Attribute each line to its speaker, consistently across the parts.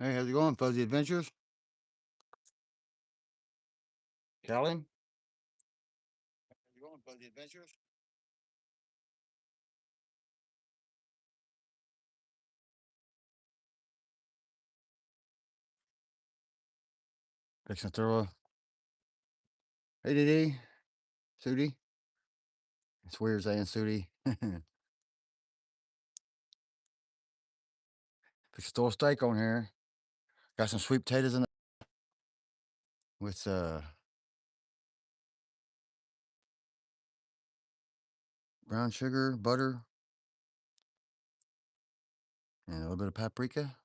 Speaker 1: Hey, how's it going, Fuzzy Adventures? Callie? How's it going, Fuzzy Adventures? Fixing to throw a. Hey, Dee Sootie. It's weird saying Sootie. Fixing to throw a steak on here. Got some sweet potatoes in it with brown sugar, butter, and a little bit of paprika.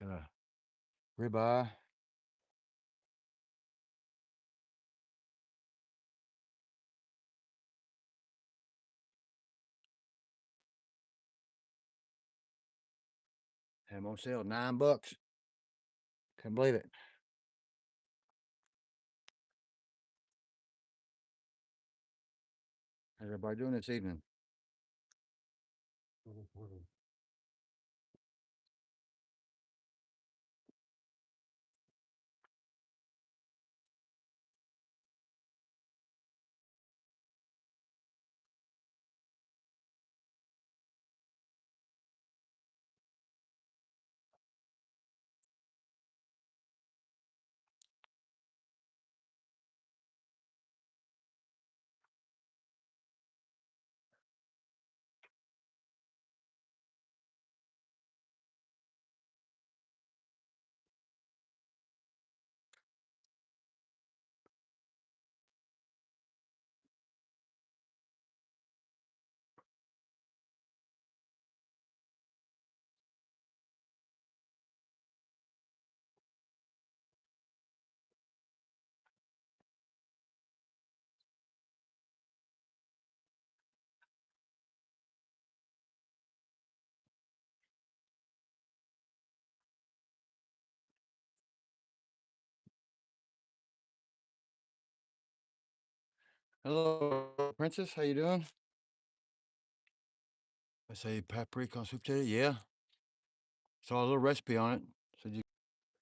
Speaker 1: Got a ribeye. Had them on sale, $9. Couldn't believe it. How's everybody doing this evening? Hello, Princess. How you doing? I say paprika on sweet potato. Yeah. Saw a little recipe on it. Said you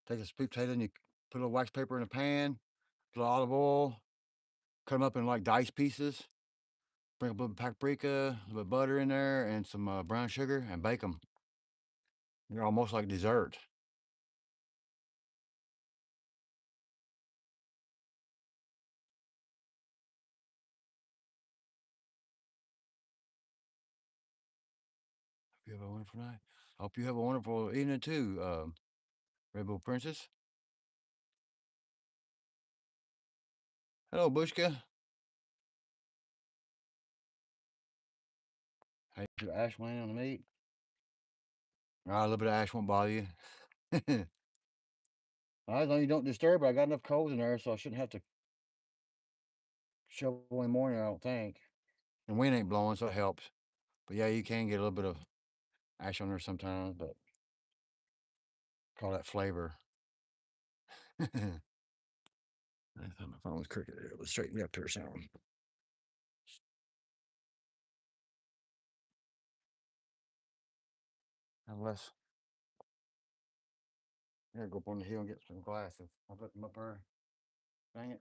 Speaker 1: take a sweet potato and you put a little wax paper in a pan, a little olive oil, cut them up in like dice pieces. Bring a little paprika, a little bit of butter in there, and some brown sugar, and bake them. They're almost like dessert. Hope you have a wonderful night. Hope you have a wonderful evening too, Red Princess. Hello, Bushka. Hey, your ash laying on the meat. All right, a little bit of ash won't bother you. As long as you don't disturb it, I got enough coals in there, so I shouldn't have to shovel in the morning, I don't think. And wind ain't blowing, so it helps. But yeah, you can get a little bit of ash on there sometimes, but call that flavor. I thought my phone was crooked. It was straighten me up here some. Unless I gotta go up on the hill and get some glasses. I'll put them up there. Dang it.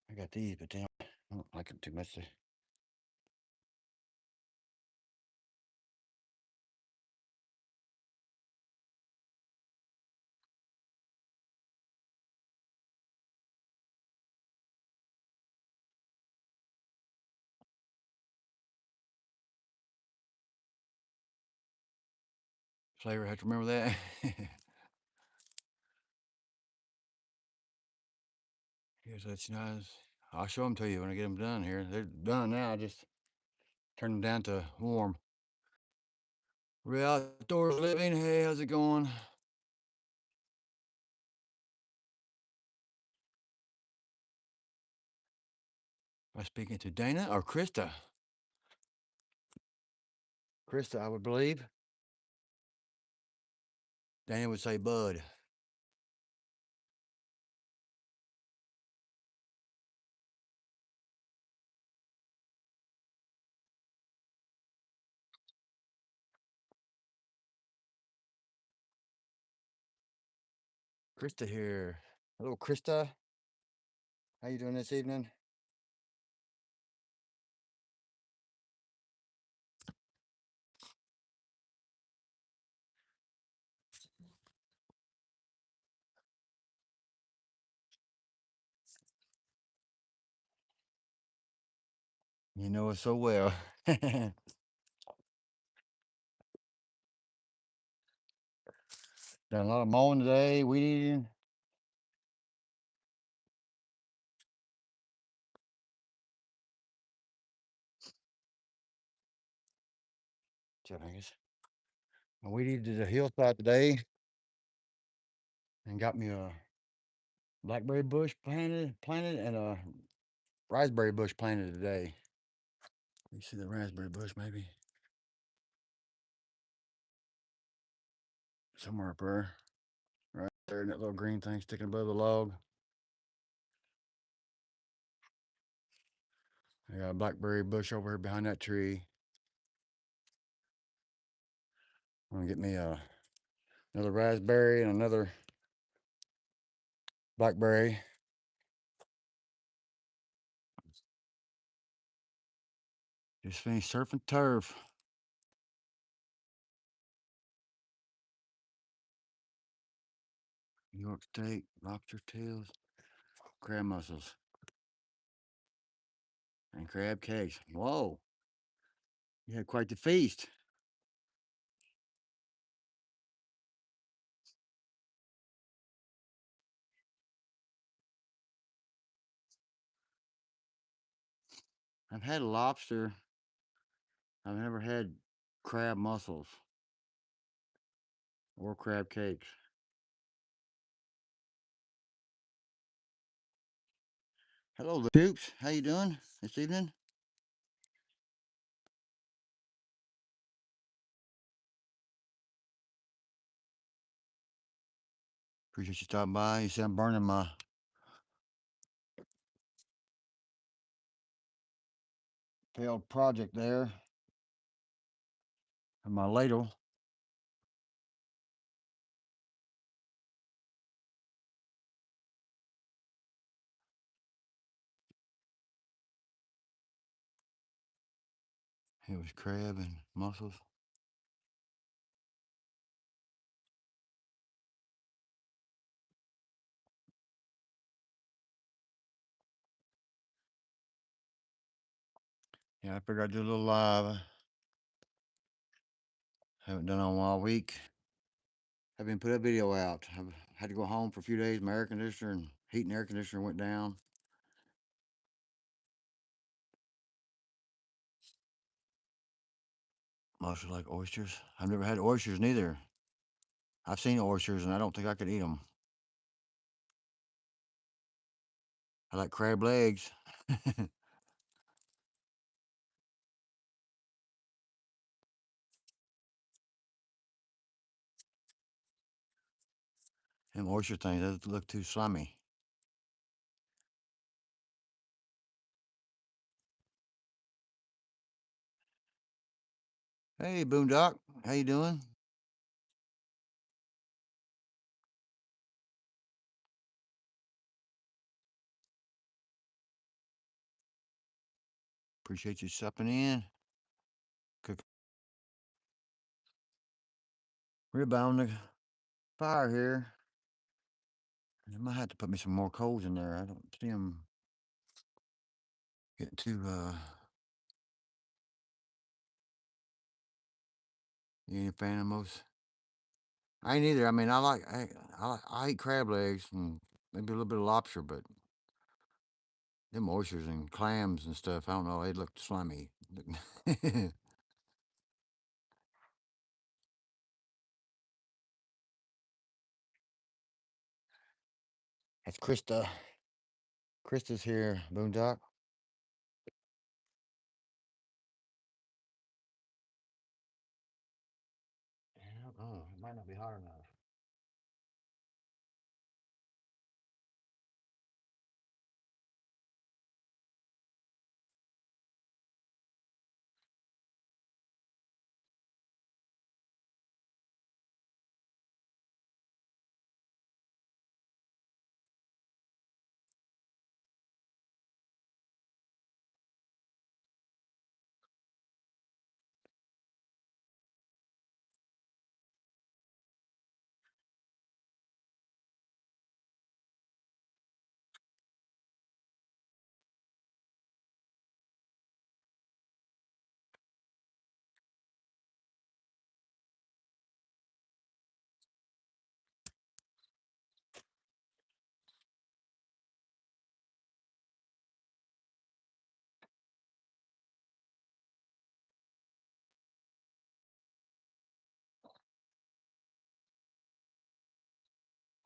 Speaker 1: I got these, but damn, I don't like them too much. Flavor, I have to remember that. Just let you know. I'll show them to you when I get them done here. They're done now. I just turn them down to warm. Real outdoors living. Hey, how's it going? Am I speaking to Dana or Krista? Krista, I would believe. Dana would say Bud. Krista here. Hello, Krista. How you doing this evening? You know it so well. Done a lot of mowing today, weed eating. Jeff Angus. I weed eated the hillside today and got me a blackberry bush planted, and a raspberry bush planted today. You see the raspberry bush maybe somewhere up there, right there in that little green thing sticking above the log. I got a blackberry bush over here behind that tree. I'm gonna get me another raspberry and another blackberry. Just finished surfing turf. New York steak, lobster tails, crab mussels, and crab cakes. Whoa, you had quite the feast. I've had lobster. I've never had crab mussels or crab cakes. Hello, the troops. How you doing this evening? Appreciate you stopping by. You see, I'm burning my failed project there and my ladle. It was crab and mussels. Yeah, I figured I'd do a little live. Haven't done one all week. Haven't put a video out. I've had to go home for a few days. My air conditioner and heat and air conditioner went down. Mussels like oysters. I've never had oysters neither. I've seen oysters and I don't think I could eat them. I like crab legs. Them oyster things, they look too slimy. Hey, Boondock, how you doing? Appreciate you stopping in. Cook We're about the fire here. I might have to put me some more coals in there. I don't see them getting too you ain't a fan of most. I ain't either. I mean, I eat crab legs and maybe a little bit of lobster, but them oysters and clams and stuff. I don't know. They look slimy. That's Krista. Krista's here, Boondock. Oh, it might not be hot enough.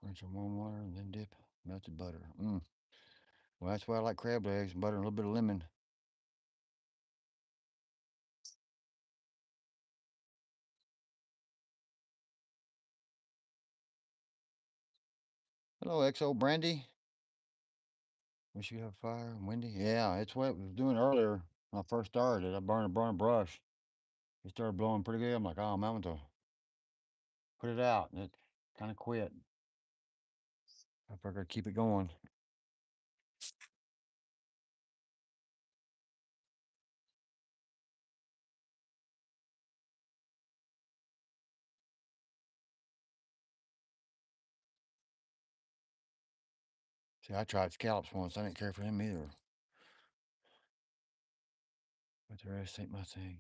Speaker 1: Rinse in warm water and then dip melted butter. Well, that's why I like crab legs, butter, and a little bit of lemon. Hello, XO Brandy. Wish you have fire and windy. Yeah, it's what I was doing earlier when I first started. I burned a brush. It started blowing pretty good. I'm like, oh, I'm having to put it out, and it kind of quit. I figured I'd keep it going. See, I tried scallops once. I didn't care for them either. But the rest ain't my thing.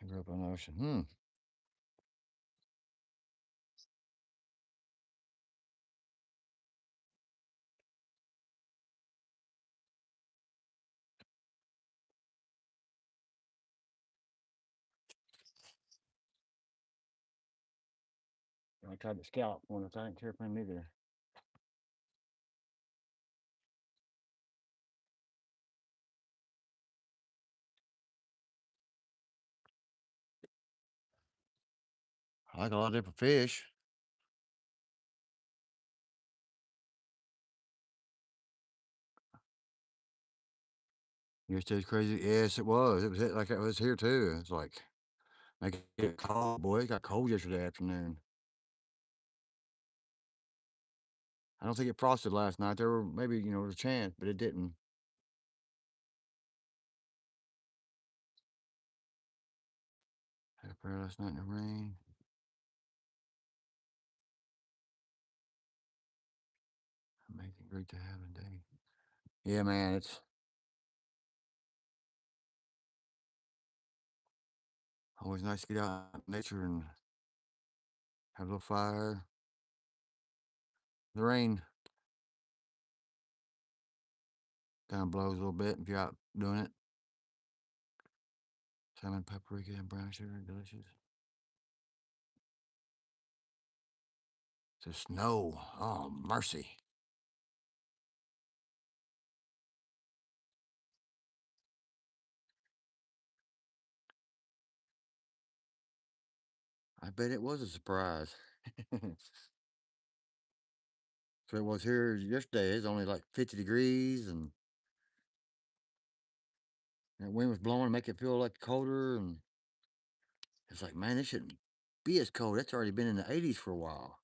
Speaker 1: I grew up on the ocean. I tried the scallop once. I didn't care for them either. I like a lot of different fish. Yesterday's crazy. Yes, it was. It was like it was here too. It's like make it get cold, boy. It got cold yesterday afternoon. I don't think it frosted last night. There were maybe there was a chance, but it didn't. Had a prayer last night in the rain. Amazing, great to have a day. Yeah, man, it's always nice to get out in nature and have a little fire. The rain kind of blows a little bit if you're out doing it. Salmon, paprika, and brown sugar, delicious. The snow. Oh, mercy. I bet it was a surprise. So it was here yesterday. It's only like 50 degrees, and that wind was blowing, make it feel like colder. And it's like, man, this shouldn't be as cold. It's already been in the 80s for a while.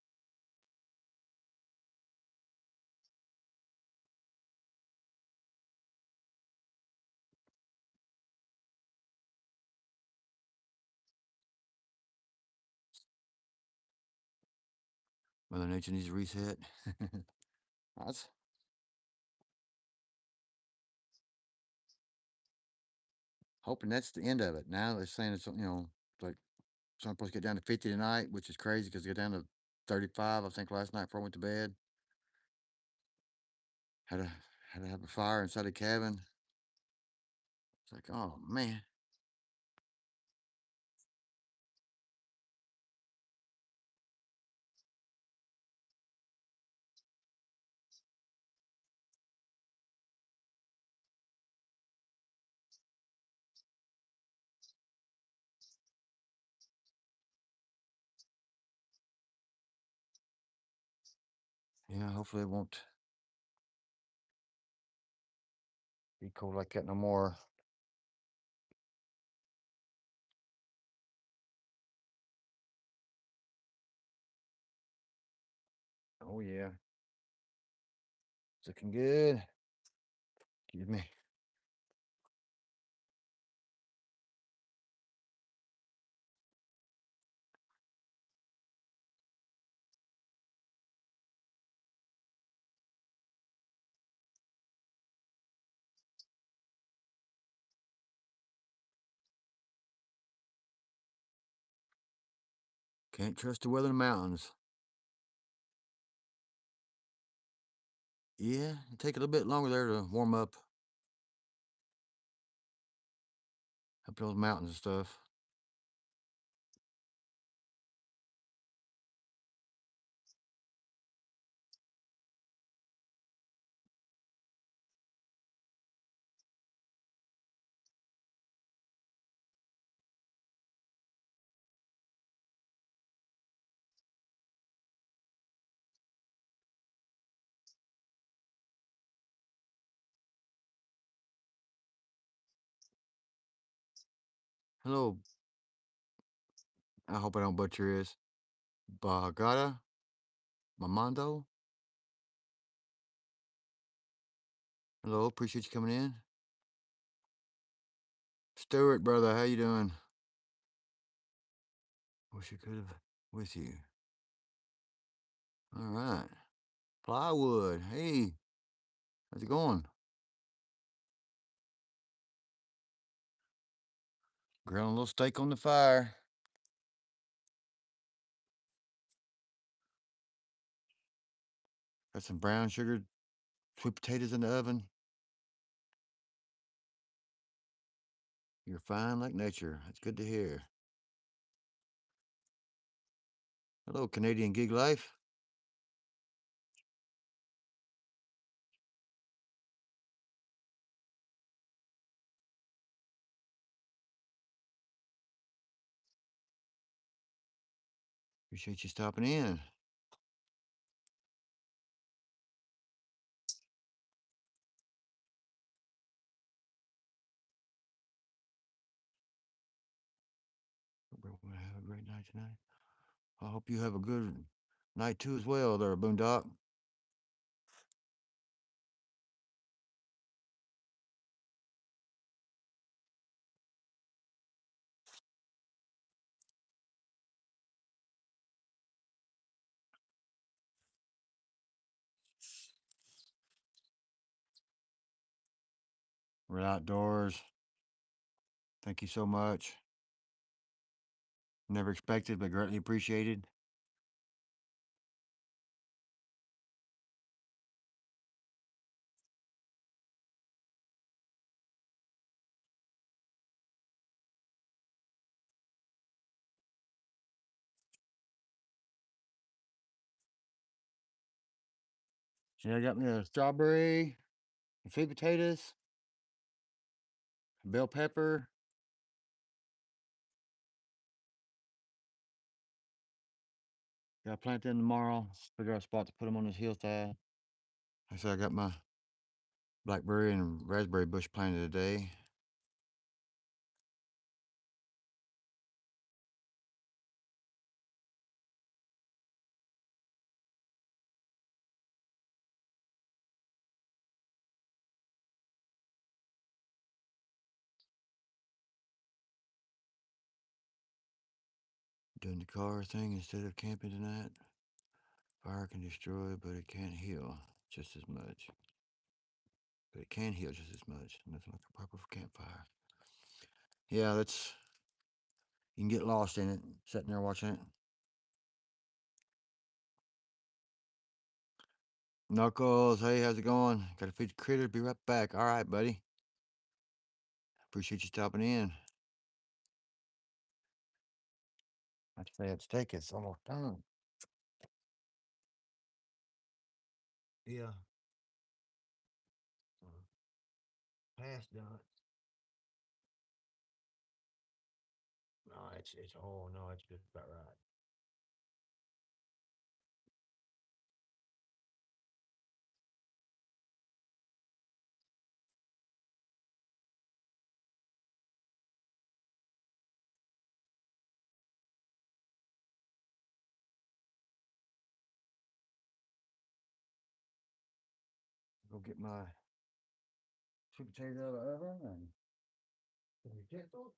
Speaker 1: Mother Nature needs a reset. I was hoping that's the end of it. Now they're saying it's like it's only supposed to get down to 50 tonight, which is crazy because it got down to 35, I think, last night before I went to bed. Had a Had to have a fire inside the cabin. It's like, oh man. Yeah, hopefully it won't be cold like that no more. Oh yeah. It's looking good. Excuse me. Can't trust the weather in the mountains. Yeah, it take a little bit longer there to warm up those mountains and stuff. Hello, I hope I don't butcher this. Bagada Mamando. Hello, appreciate you coming in. Stuart, brother, how you doing? Wish I could have with you. All right. Plywood. Hey, how's it going? Grilling a little steak on the fire. Got some brown sugar sweet potatoes in the oven. You're fine like nature. That's good to hear. Hello, Canadian Gig Life. Appreciate you stopping in. Hope everyone have a great night tonight. I hope you have a good night too as well there, Boondock. We're outdoors. Thank you so much. Never expected, but greatly appreciated. See, I got me a strawberry, and sweet potatoes, bell pepper. Got to plant them tomorrow. Figure out a spot to put them on this hillside. Like I said, I got my blackberry and raspberry bush planted today. Doing the car thing instead of camping tonight. Fire can destroy, but it can't heal just as much. But it can heal just as much. Nothing like a proper campfire. Yeah, that's, you can get lost in it, sitting there watching it. Knuckles, hey, how's it going? Gotta feed the critter. Be right back. All right, buddy. Appreciate you stopping in. I'd say that steak is almost done. Yeah. Past done. No, it's just about right. Go get my sweet potato out of the oven and some utensils.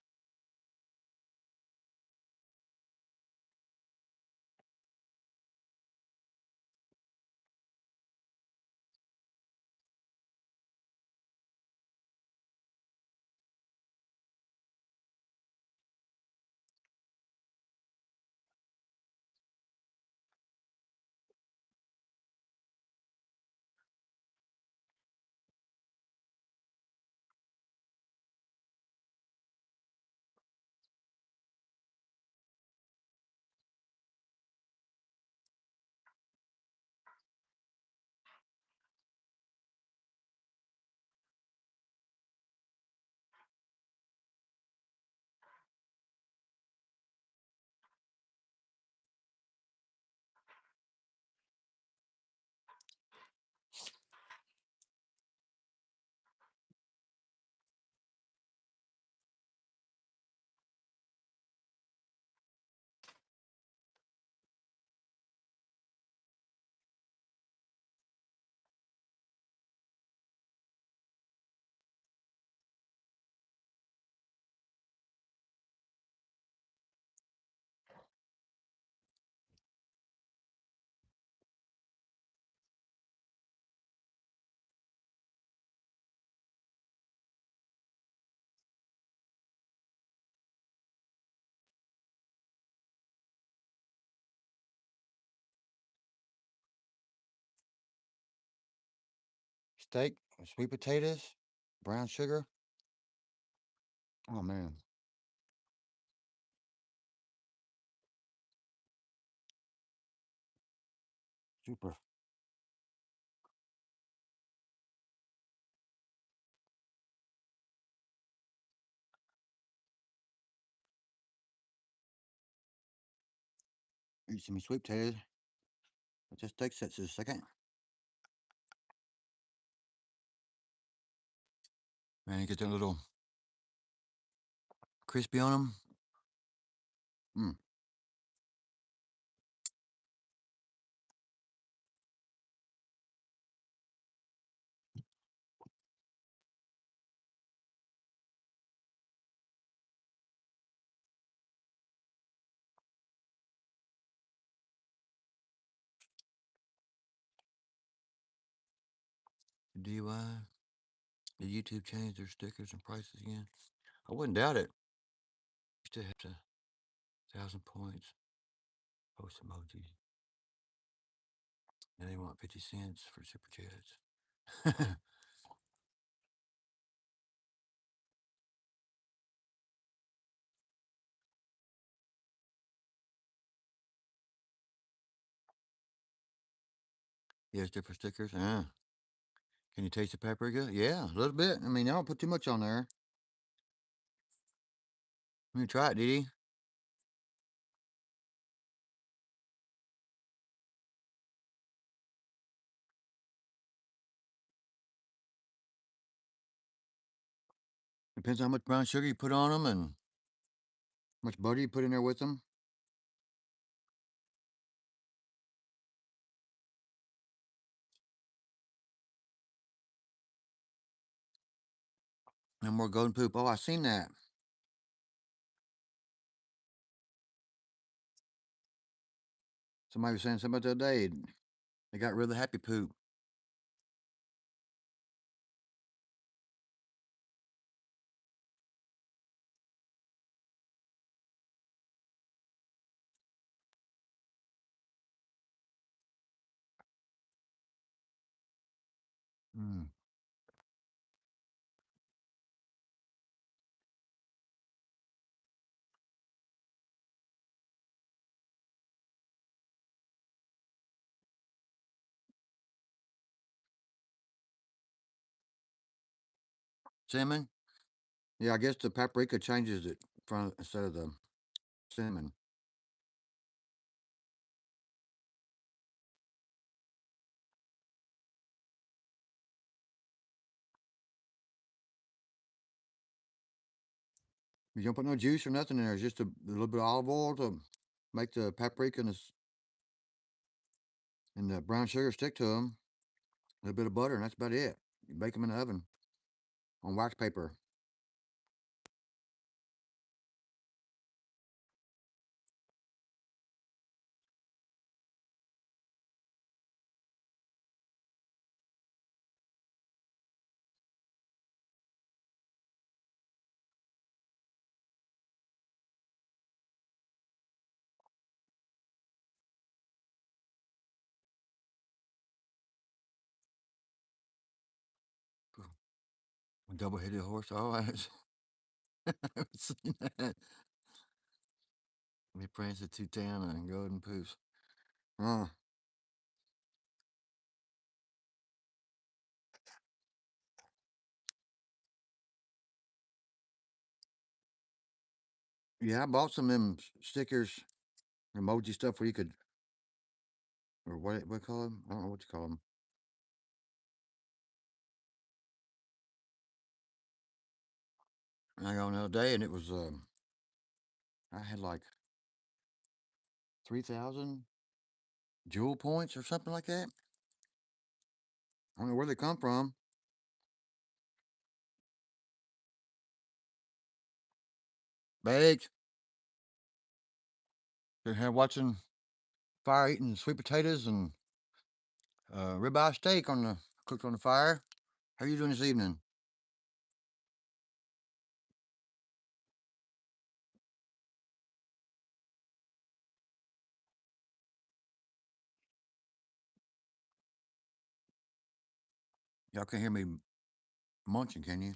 Speaker 1: Steak, sweet potatoes, brown sugar. Oh man, super. Eat some sweet potatoes. Let this steak sit a second. Man, you get that little crispy on them. Mm. DUI. Did YouTube change their stickers and prices again? I wouldn't doubt it. Used to have to 1,000 points. Post emojis. Now they want 50 cents for super chats. Yes, different stickers. Can you taste the paprika? Yeah, a little bit. I mean, I don't put too much on there. Let me try it, Didi. Depends on how much brown sugar you put on them and how much butter you put in there with them. And more golden poop. Oh, I seen that. Somebody was saying something about the other day. They got rid of the happy poop. Mm. Cinnamon? Yeah, I guess the paprika changes it from instead of the cinnamon. You don't put no juice or nothing in there. It's just a little bit of olive oil to make the paprika and the brown sugar stick to them. A little bit of butter, and that's about it. You bake them in the oven on wax paper. A double-headed horse. Oh, I haven't seen that. We pranced at Tutana and golden poofs. Oh, yeah, I bought some of them stickers, emoji stuff where you could, or what you call them? I don't know what you call them. I got one the other day, and it was I had like 3,000 jewel points or something like that. I don't know where they come from. Baked. They're here watching fire, eating sweet potatoes and ribeye steak on the cooked on the fire. How are you doing this evening? Y'all can hear me munching, can you?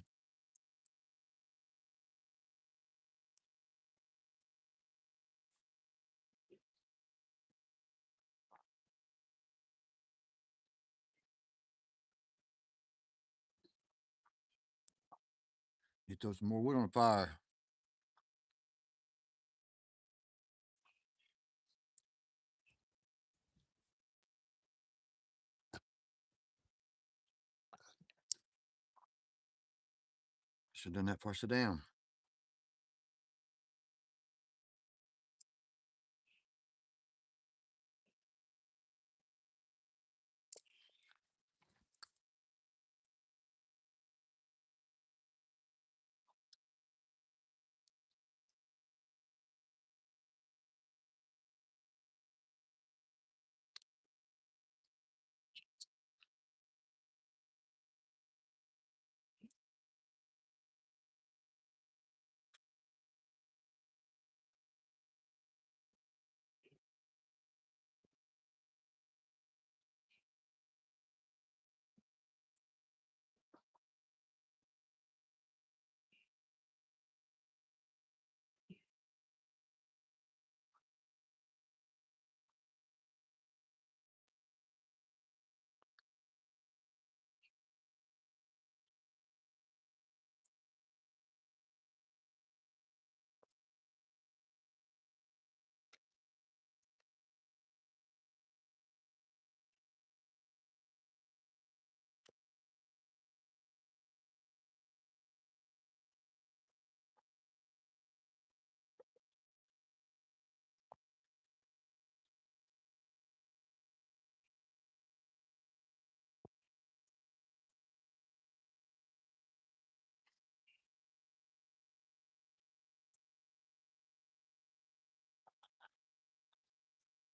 Speaker 1: You throw some more wood on the fire. Should have done that before I sit down.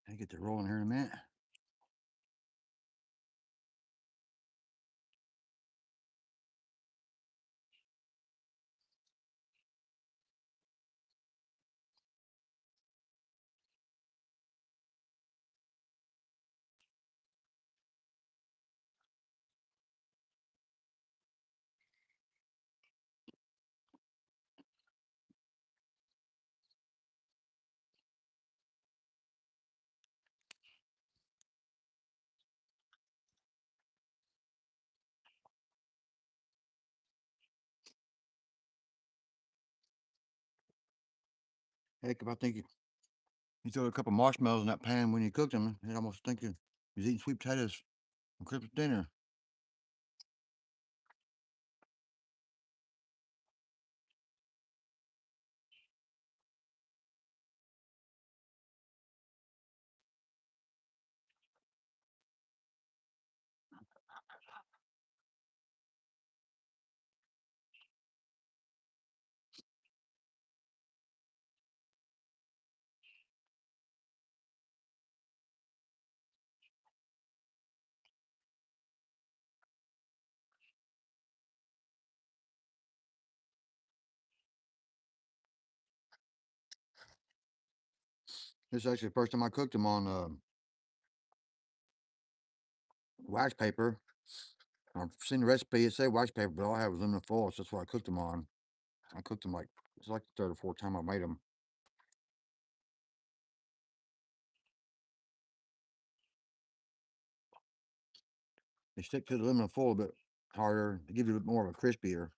Speaker 1: I get that rolling here in a minute. Heck, if I think you throw a couple marshmallows in that pan when you cook them, you'd almost think you're eating sweet potatoes for Christmas dinner. This is actually the first time I cooked them on wax paper. I've seen the recipe, it said wax paper, but all I had was aluminum foil, so that's what I cooked them on. I cooked them like, it's like the third or fourth time I made them. They stick to the aluminum foil a bit harder. They give you a bit more of a crispier.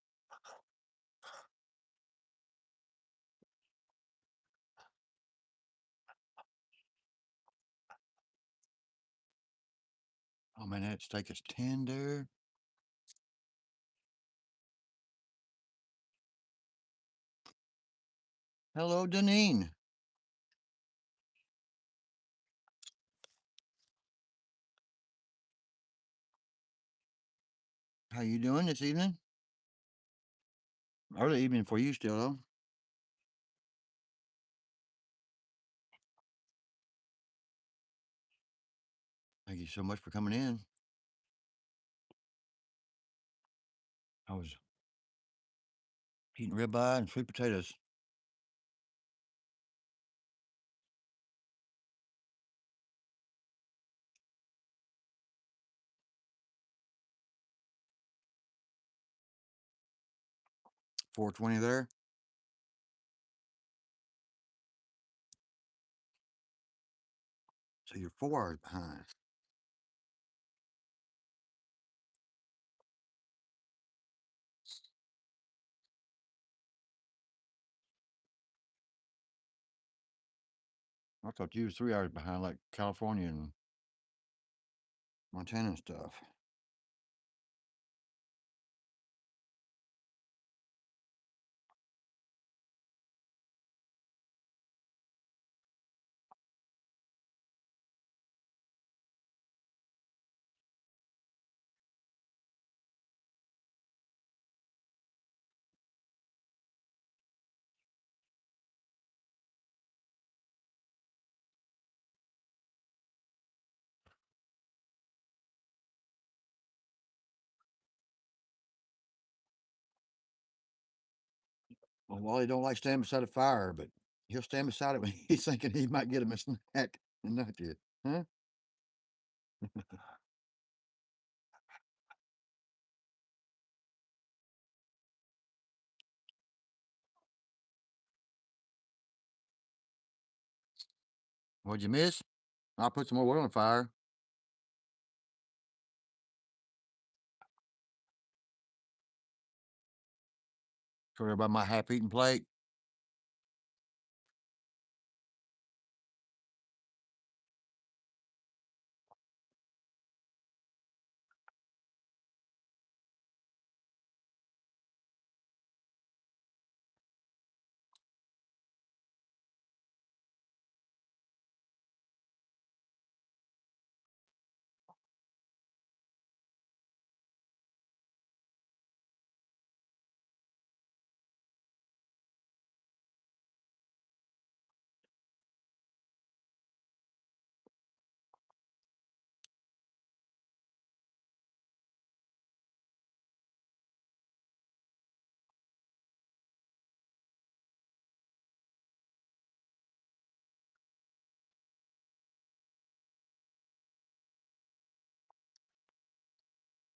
Speaker 1: Oh man, that steak is tender. Hello, Deneen. How you doing this evening? Early evening for you still, though. Thank you so much for coming in. I was eating ribeye and sweet potatoes. 4:20 there. So you're 4 hours behind. I thought you was 3 hours behind, like California and Montana and stuff. Well, Wally don't like standing beside a fire, but he'll stand beside it when he's thinking he might get him a snack. Not you, huh? What'd you miss? I'll put some more wood on the fire. Sorry about my half-eaten plate.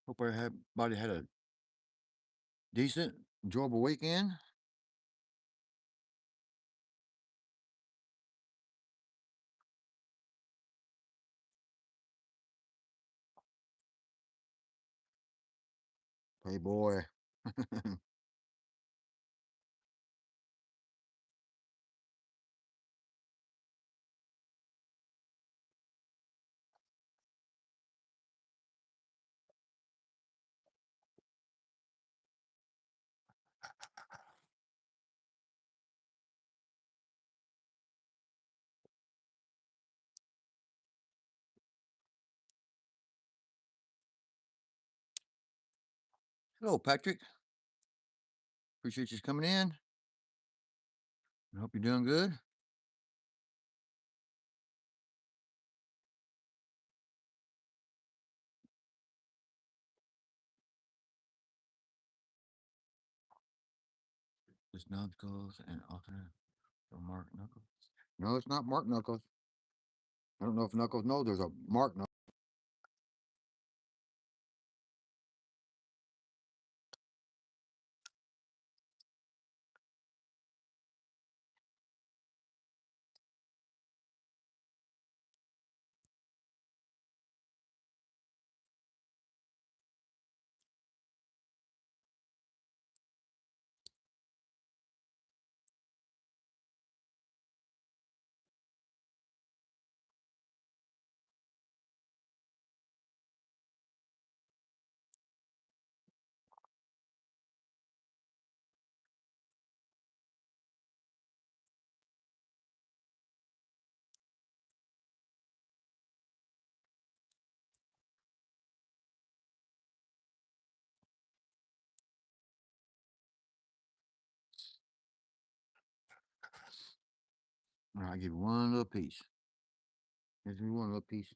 Speaker 1: Hope everybody had a decent, enjoyable weekend. Hey, boy. Hello, Patrick. Appreciate you coming in. I hope you're doing good. It's Knuckles and alternate for Mark Knuckles. No, it's not Mark Knuckles. I don't know if Knuckles knows there's a Mark Knuckles. All right, I'll give you one little piece. Give me one little piece.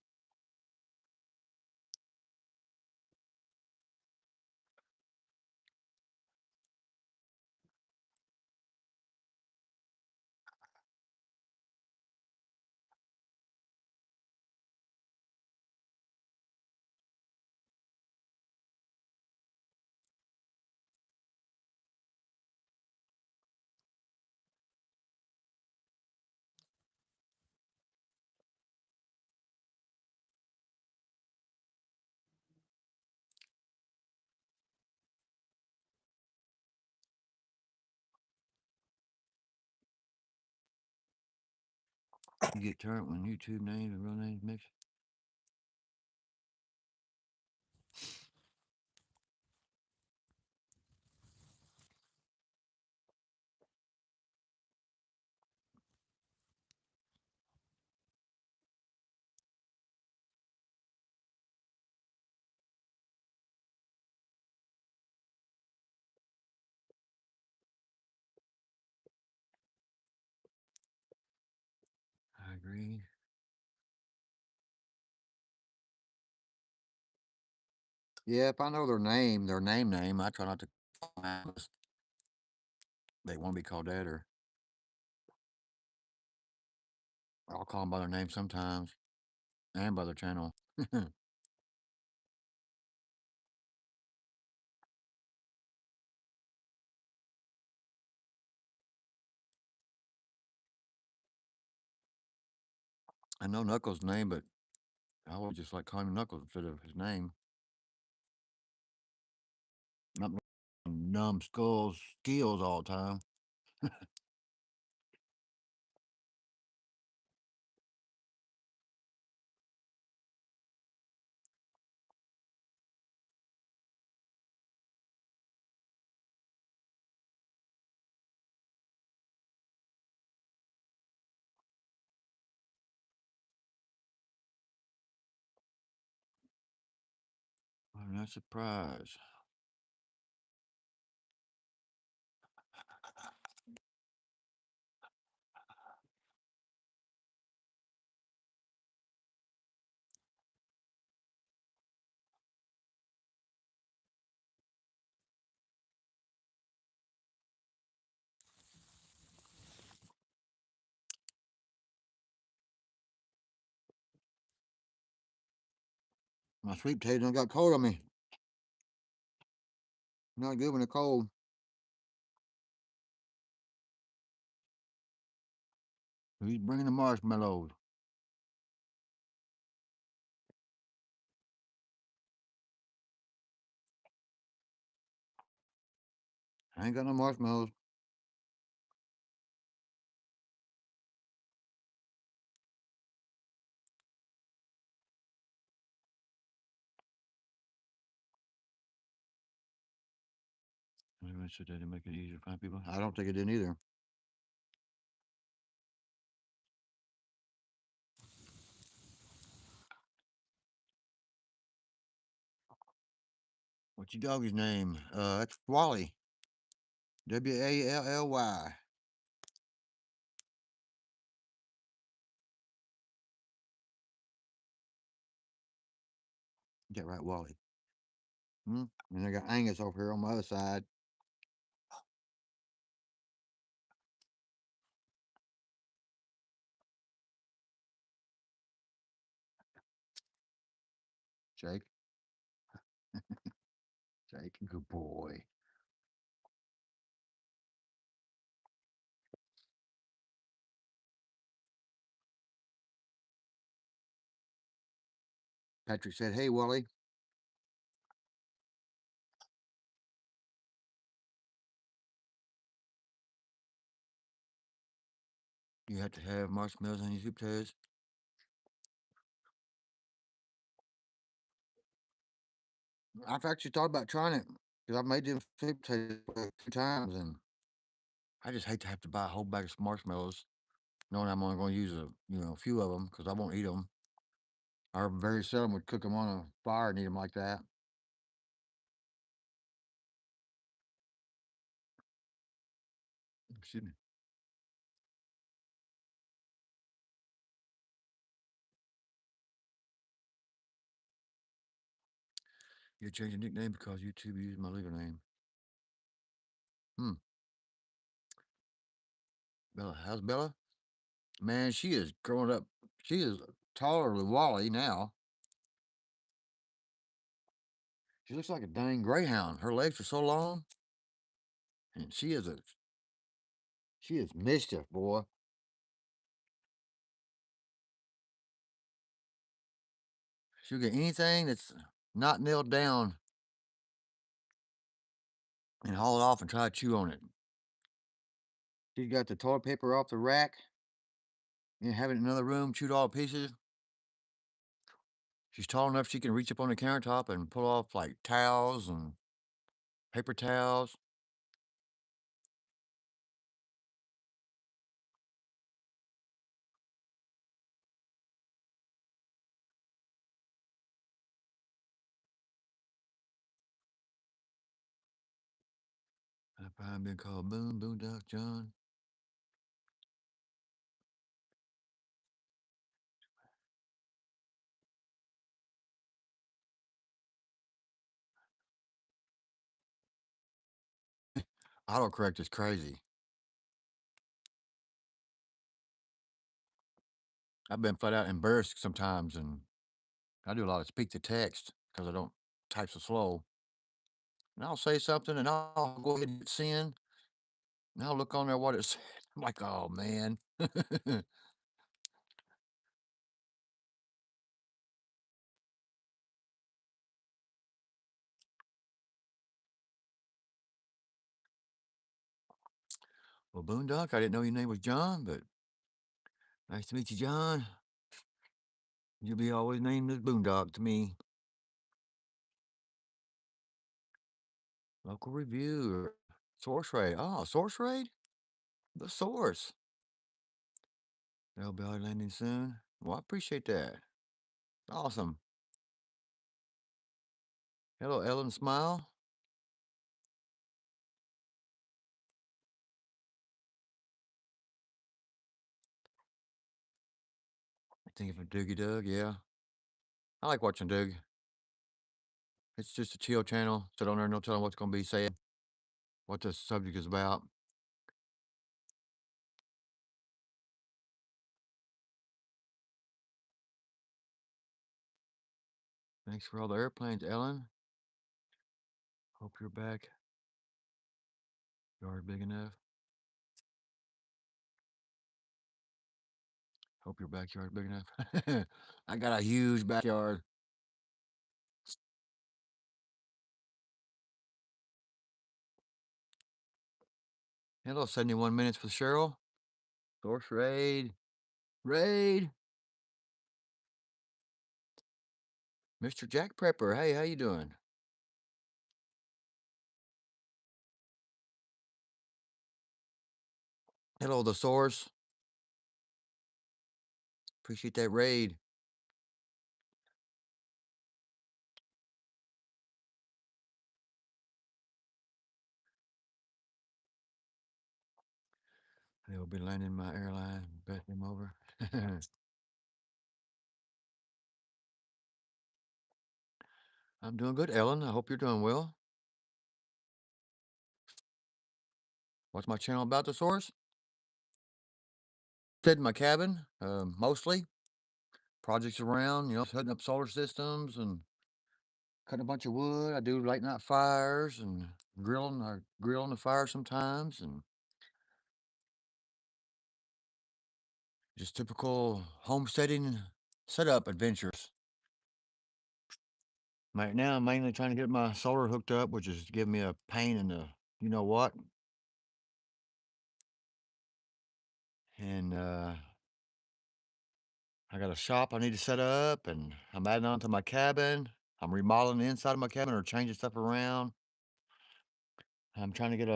Speaker 1: You get turned when YouTube names and real names mix. I agree. Yeah, if I know their name, I try not to call them unless they want to be called that, or I'll call them by their name sometimes and by their channel. I know Knuckles' name, but I always just like calling him Knuckles instead of his name. Not numbskulls skills all the time. I'm not surprised. My sweet potato done got cold on me. Not good when they're cold. He's bringing the marshmallows. I ain't got no marshmallows. Anyone said that didn't make it easier to find people? I don't think it did either. What's your doggy's name? That's Wally. Wally. Get that right, Wally. And I got Angus over here on my other side. Jake. Jake, good boy. Patrick said, "Hey, Wally." You have to have marshmallows on your soup potatoes. I've actually thought about trying it because I've made them soup potatoes a few times, and I just hate to have to buy a whole bag of marshmallows, knowing I'm only going to use a few of them because I won't eat them. I very seldom would cook them on a fire and eat them like that. Excuse me. You change your nickname because YouTube used my legal name. Hmm. Bella, how's Bella? Man, she is growing up. She is taller than Wally now. She looks like a dang greyhound. Her legs are so long, and she is mischief, boy. She'll get anything that's not nailed down and haul it off and try to chew on it. She got the toilet paper off the rack and have it in another room, chewed all to pieces. She's tall enough she can reach up on the countertop and pull off like towels and paper towels. I've been called Boondock John. Autocorrect is crazy. I've been flat out embarrassed sometimes, and I do a lot of speak to text because I don't type so slow. And I'll say something, and I'll go ahead and hit send, and I'll look on there what it said. I'm like, oh man. Well, Boondock, I didn't know your name was John, but nice to meet you, John. You'll be always named as Boondock to me. Local review, source rate. Oh, source rate? The source. They'll be landing soon. Well, I appreciate that. Awesome. Hello, Ellen Smile. Thinking of Doogie Doug, yeah. I like watching Doug. It's just a chill channel. Sit on there, no telling what's going to be said, what the subject is about. Thanks for all the airplanes, Ellen. Hope you're back. Yard big enough. Hope your backyard big enough. I got a huge backyard. Hello, 71 minutes with Cheryl. Source raid. Raid. Mr. Jack Prepper. Hey, how you doing? Hello, the source. Appreciate that raid. They'll be landing my airline, bet them over. I'm doing good, Ellen. I hope you're doing well. What's my channel about the source? Stayed in my cabin, mostly. Projects around, setting up solar systems and cutting a bunch of wood. I do late night fires and grilling. I grill on the fire sometimes, and just typical homesteading setup adventures. Right now, I'm mainly trying to get my solar hooked up, which is giving me a pain in the you know what. And I got a shop I need to set up, and I'm adding on to my cabin. I'm remodeling the inside of my cabin or changing stuff around. I'm trying to get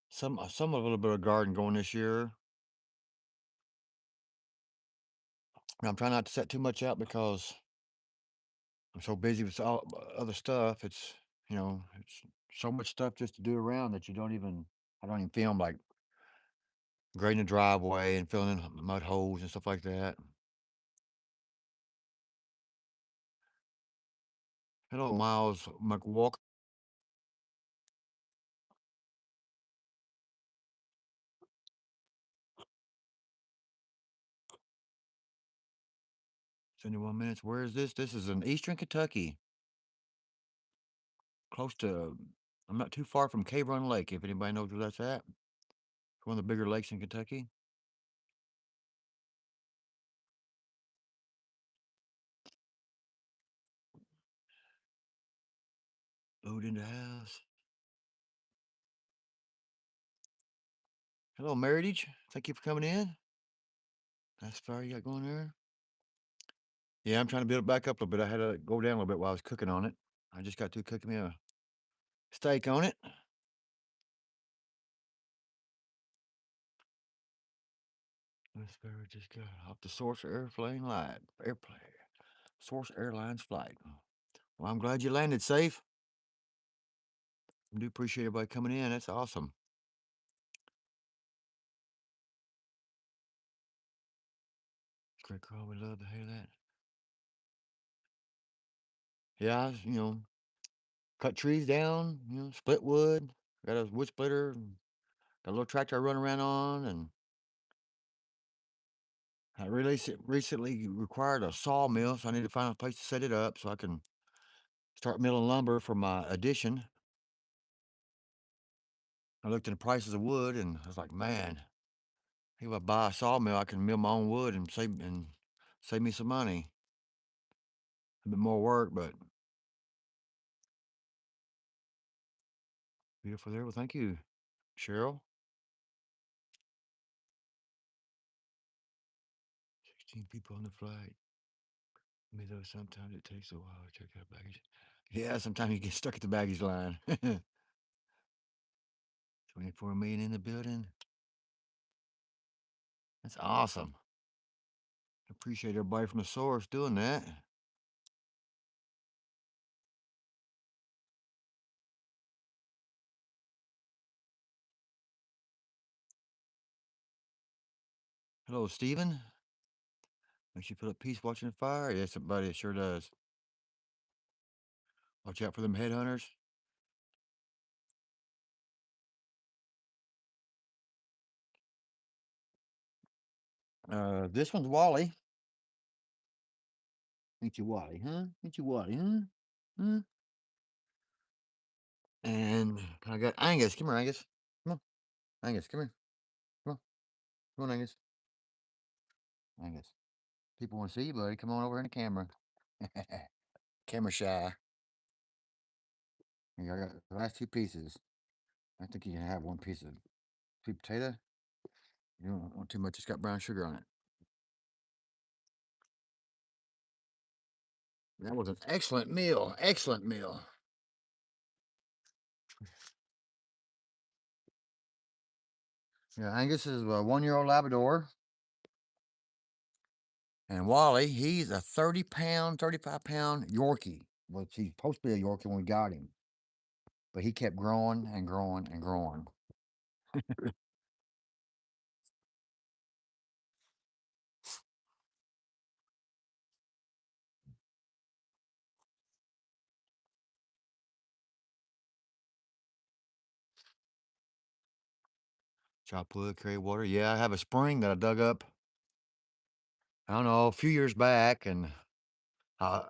Speaker 1: some a little bit of garden going this year. And I'm trying not to set too much out because I'm so busy with all other stuff. It's so much stuff just to do around that I don't even film like grading the driveway and filling in mud holes and stuff like that. Hello, Miles McWalk. It's 21 minutes. Where is this? This is in Eastern Kentucky, close to. I'm not too far from Cave Run Lake. If anybody knows where that's at, it's one of the bigger lakes in Kentucky. Food in the house. Hello, Meritage. Thank you for coming in. Nice fire you got going there. Yeah, I'm trying to build it back up a little bit. I had to go down a little bit while I was cooking on it. I just got through cooking me a steak on it. This fire just got off the Source Airplane. Source Airlines flight. Well, I'm glad you landed safe. I do appreciate everybody coming in. That's awesome. Great call. We love to hear that. Yeah, cut trees down, split wood. Got a wood splitter, and got a little tractor I run around on, and I recently required a sawmill, so I need to find a place to set it up so I can start milling lumber for my addition. I looked at the prices of wood, and I was like, man, if I buy a sawmill, I can mill my own wood and save me some money. A bit more work, but beautiful there. Well, thank you, Cheryl. 16 people on the flight. Me though, sometimes it takes a while to check out baggage. Yeah, sometimes you get stuck at the baggage line. 24 million in the building. That's awesome. Appreciate everybody from the source doing that. Hello, Steven. Makes you feel at peace watching the fire? Yes, buddy, it sure does. Watch out for them headhunters. This one's Wally. Ain't you Wally, huh? Ain't you Wally, huh? Huh? And I got Angus. Come here, Angus. Come on. Angus, come here. Come on. Come on, Angus. Angus. People want to see you, buddy. Come on over in the camera. Camera shy. I got the last two pieces. I think you can have one piece of sweet potato. You don't want too much. It's got brown sugar on it. That was an excellent meal. Excellent meal. Yeah, Angus is a 1-year-old Labrador. And Wally, he's a 30-pound, 35-pound Yorkie. Well, he's supposed to be a Yorkie when we got him. But he kept growing and growing and growing. Chop wood, carry water. Yeah, I have a spring that I dug up, I don't know, a few years back, and I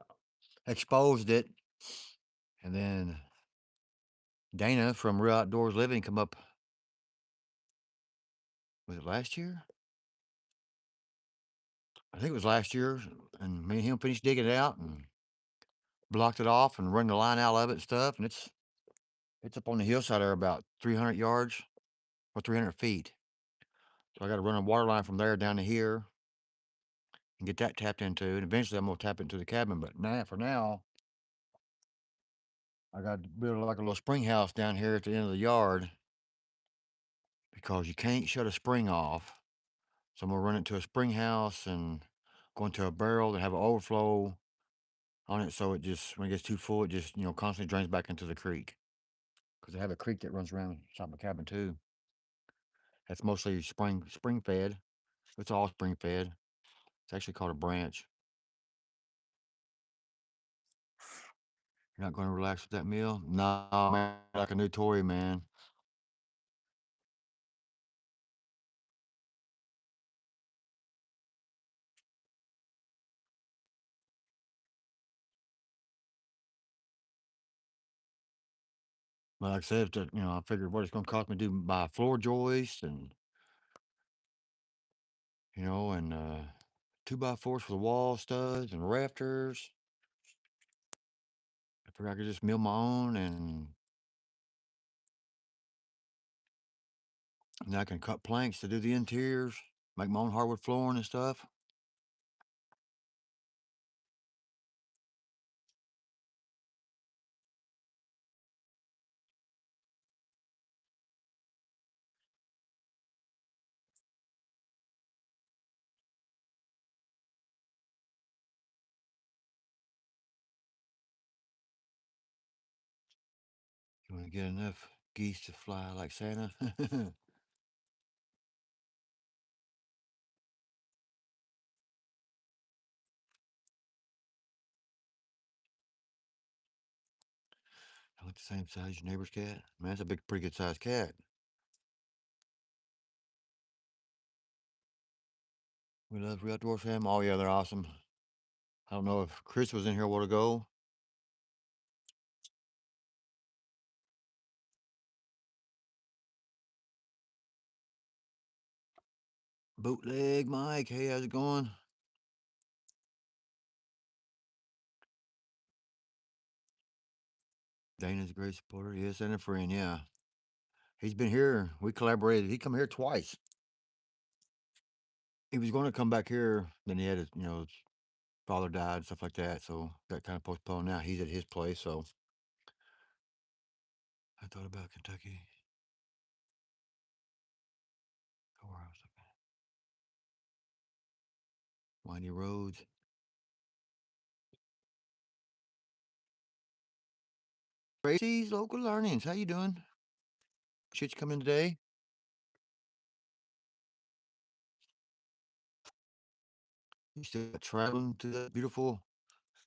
Speaker 1: exposed it. And then Dana from Real Outdoors Living come up, was it last year? I think it was last year. And me and him finished digging it out and blocked it off and run the line out of it and stuff. And it's up on the hillside there about 300 yards or 300 feet. So I got to run a water line from there down to here and get that tapped into. And eventually I'm going to tap into the cabin. But now, for now, I got to build like a little spring house down here at the end of the yard because you can't shut a spring off. So I'm going to run it to a spring house and go into a barrel and have an overflow on it. So it just, when it gets too full, it just, constantly drains back into the creek. Because I have a creek that runs around inside my cabin too. That's mostly spring fed. It's all spring fed. It's actually called a branch. You're not going to relax with that meal? No, man, like a new toy, man. But like I said, I figured what it's going to cost me to buy floor joists and, and 2x4s for the wall studs and rafters. I figured I could just mill my own and I can cut planks to do the interiors, make my own hardwood flooring and stuff. You want to get enough geese to fly like Santa? I like the same size as your neighbor's cat. Man, that's a pretty good sized cat. We love Real Outdoors Fam. Oh yeah, they're awesome. I don't know if Chris was in here a while ago. Bootleg Mike, hey, how's it going? Dana's a great supporter. Yes, and a friend, yeah. He's been here. We collaborated. He come here twice. He was going to come back here, then he had his father died, stuff like that. So that kind of postponed. Now he's at his place. So I thought about Kentucky. Windy roads. Tracy's local learnings. How you doing? Shit, you coming today? You still traveling to the beautiful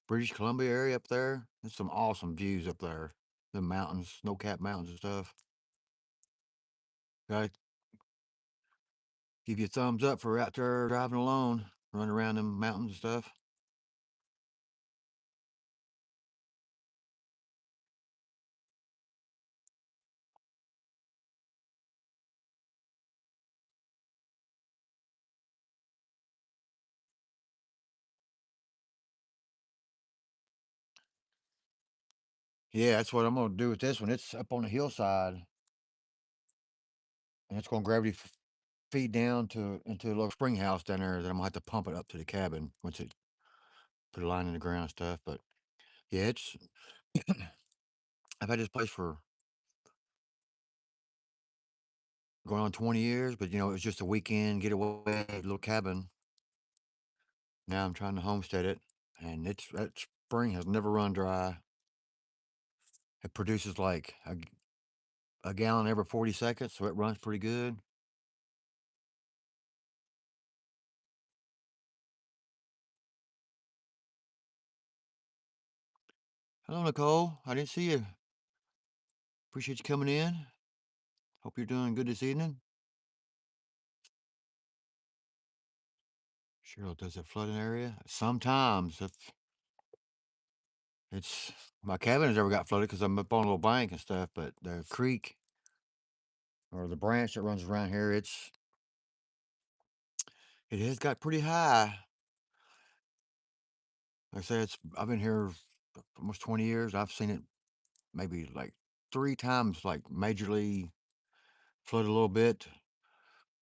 Speaker 1: British Columbia area up there? There's some awesome views up there. The mountains, snow-capped mountains and stuff. Gotta give you a thumbs up for out there driving alone, running around them mountains and stuff. Yeah, that's what I'm gonna do with this one. It's up on the hillside, and it's gonna feed down to into a little spring house down there. That I'm gonna have to pump it up to the cabin once it put a line in the ground and stuff. But yeah, it's I've had this place for going on 20 years, but it was just a weekend getaway, little cabin. Now I'm trying to homestead it, and that spring has never run dry. It produces like a gallon every 40 seconds, so it runs pretty good. Hello, Nicole. I didn't see you. Appreciate you coming in. Hope you're doing good this evening. Cheryl, does it flood an area? Sometimes, if it's my cabin has ever got flooded because I'm up on a little bank and stuff, but the creek or the branch that runs around here, it has got pretty high. Like I say, I've been here almost 20 years. I've seen it maybe like 3 times, like majorly flood a little bit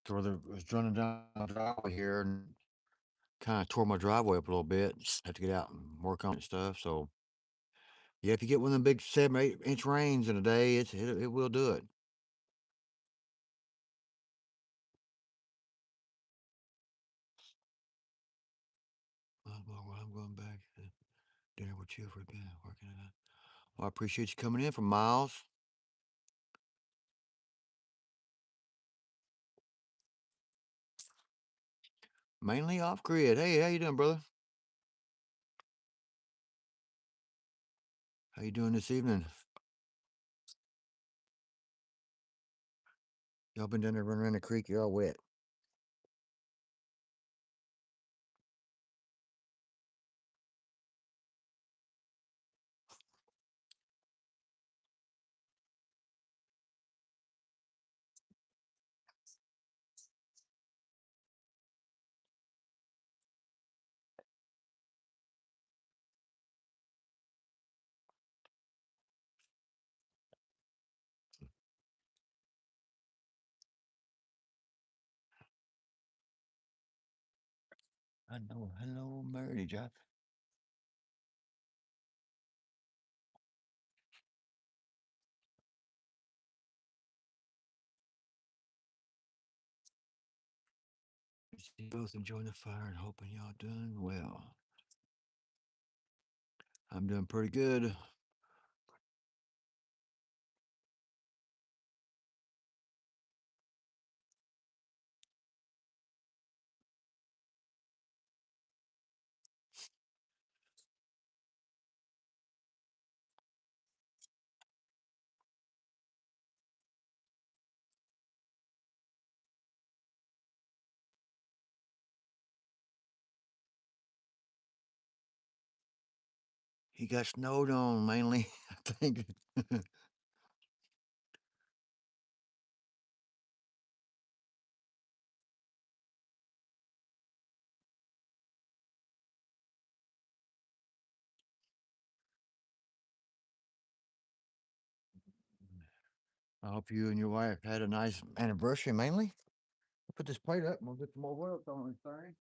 Speaker 1: to where it was running down the driveway here and kind of tore my driveway up a little bit. Had to get out and work on it and stuff. So yeah, if you get one of them big 7, 8 inch rains in a day, it will do it. Well, I'm going back to dinner with you for a bit, working it out. Well, I appreciate you coming in from Miles. Mainly off grid. Hey, how you doing, brother? How you doing this evening? Y'all been down there running around the creek? You're all wet. I know. Hello, Mary Jack. You both enjoying the fire and hoping y'all doing well. I'm doing pretty good. He got snowed on mainly, I think. I hope you and your wife had a nice anniversary mainly. Put this plate up and we'll get some more oil on this thing.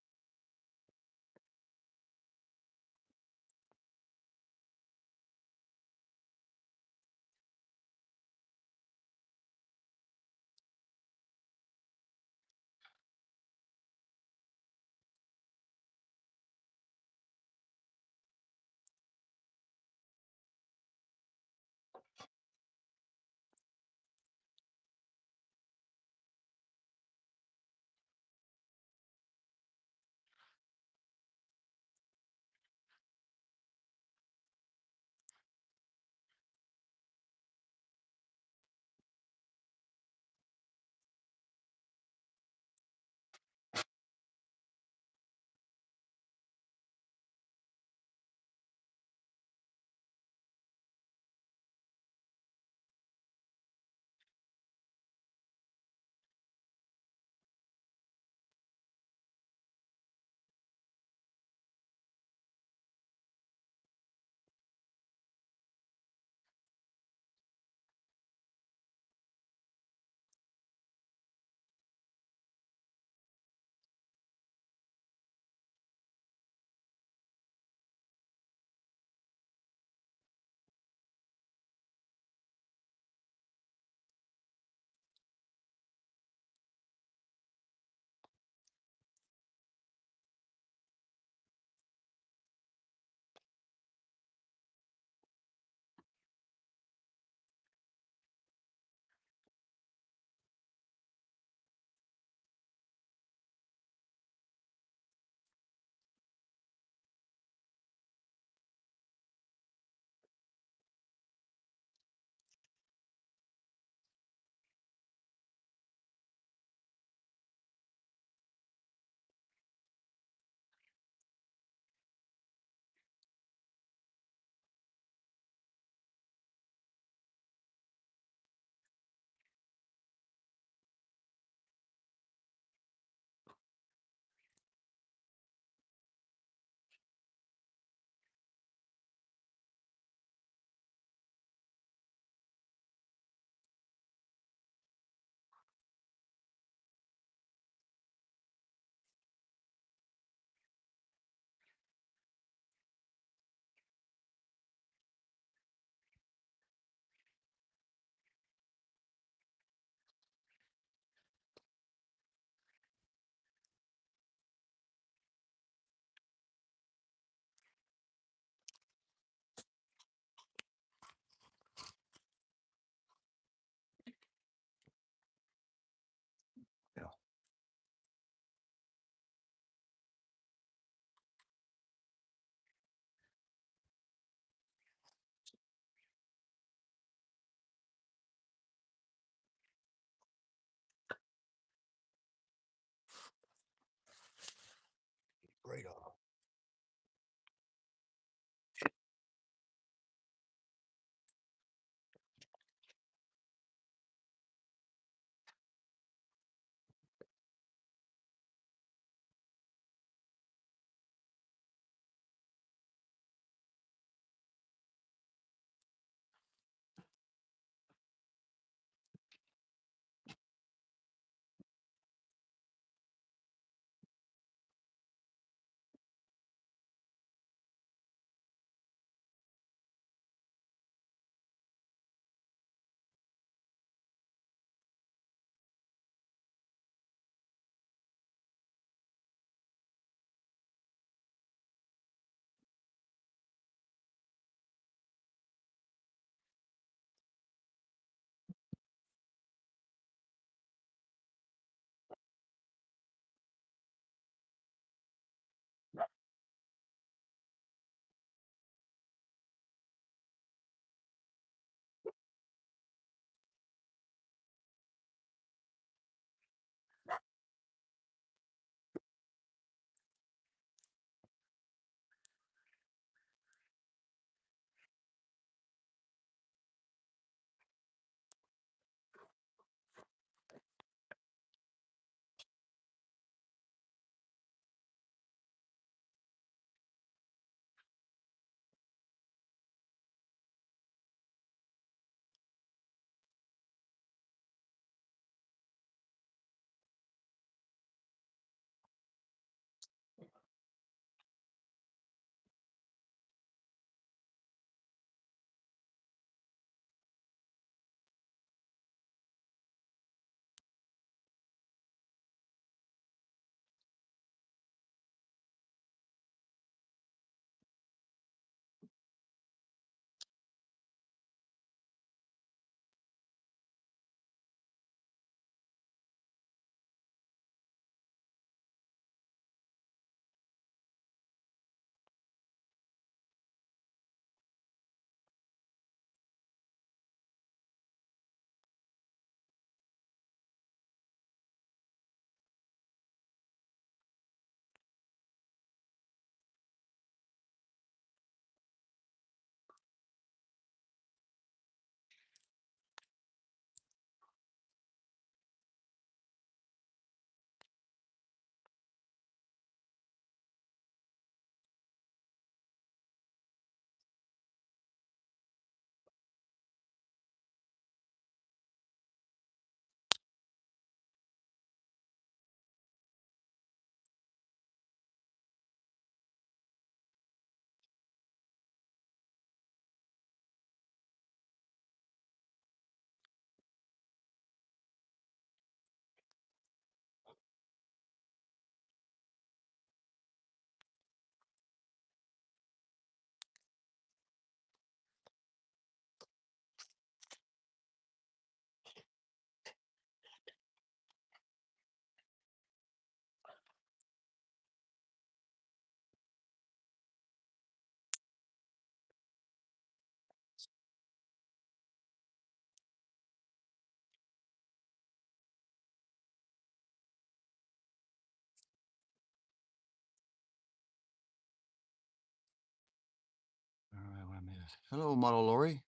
Speaker 1: Hello, Model Lori.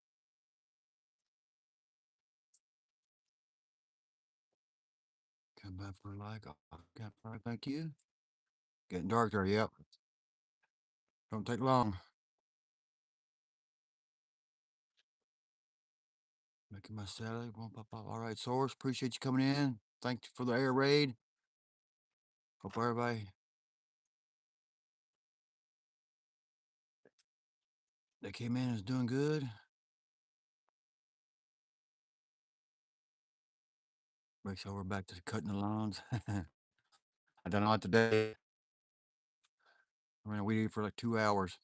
Speaker 1: Come back for a like. Thank you. Getting dark there. Yep. Don't take long. Making my salad. All right, Source. Appreciate you coming in. Thank you for the air raid. Hope everybody that came in is doing good. Breaks over back to cutting the lawns. I done a lot today. I ran a weed eater for like 2 hours.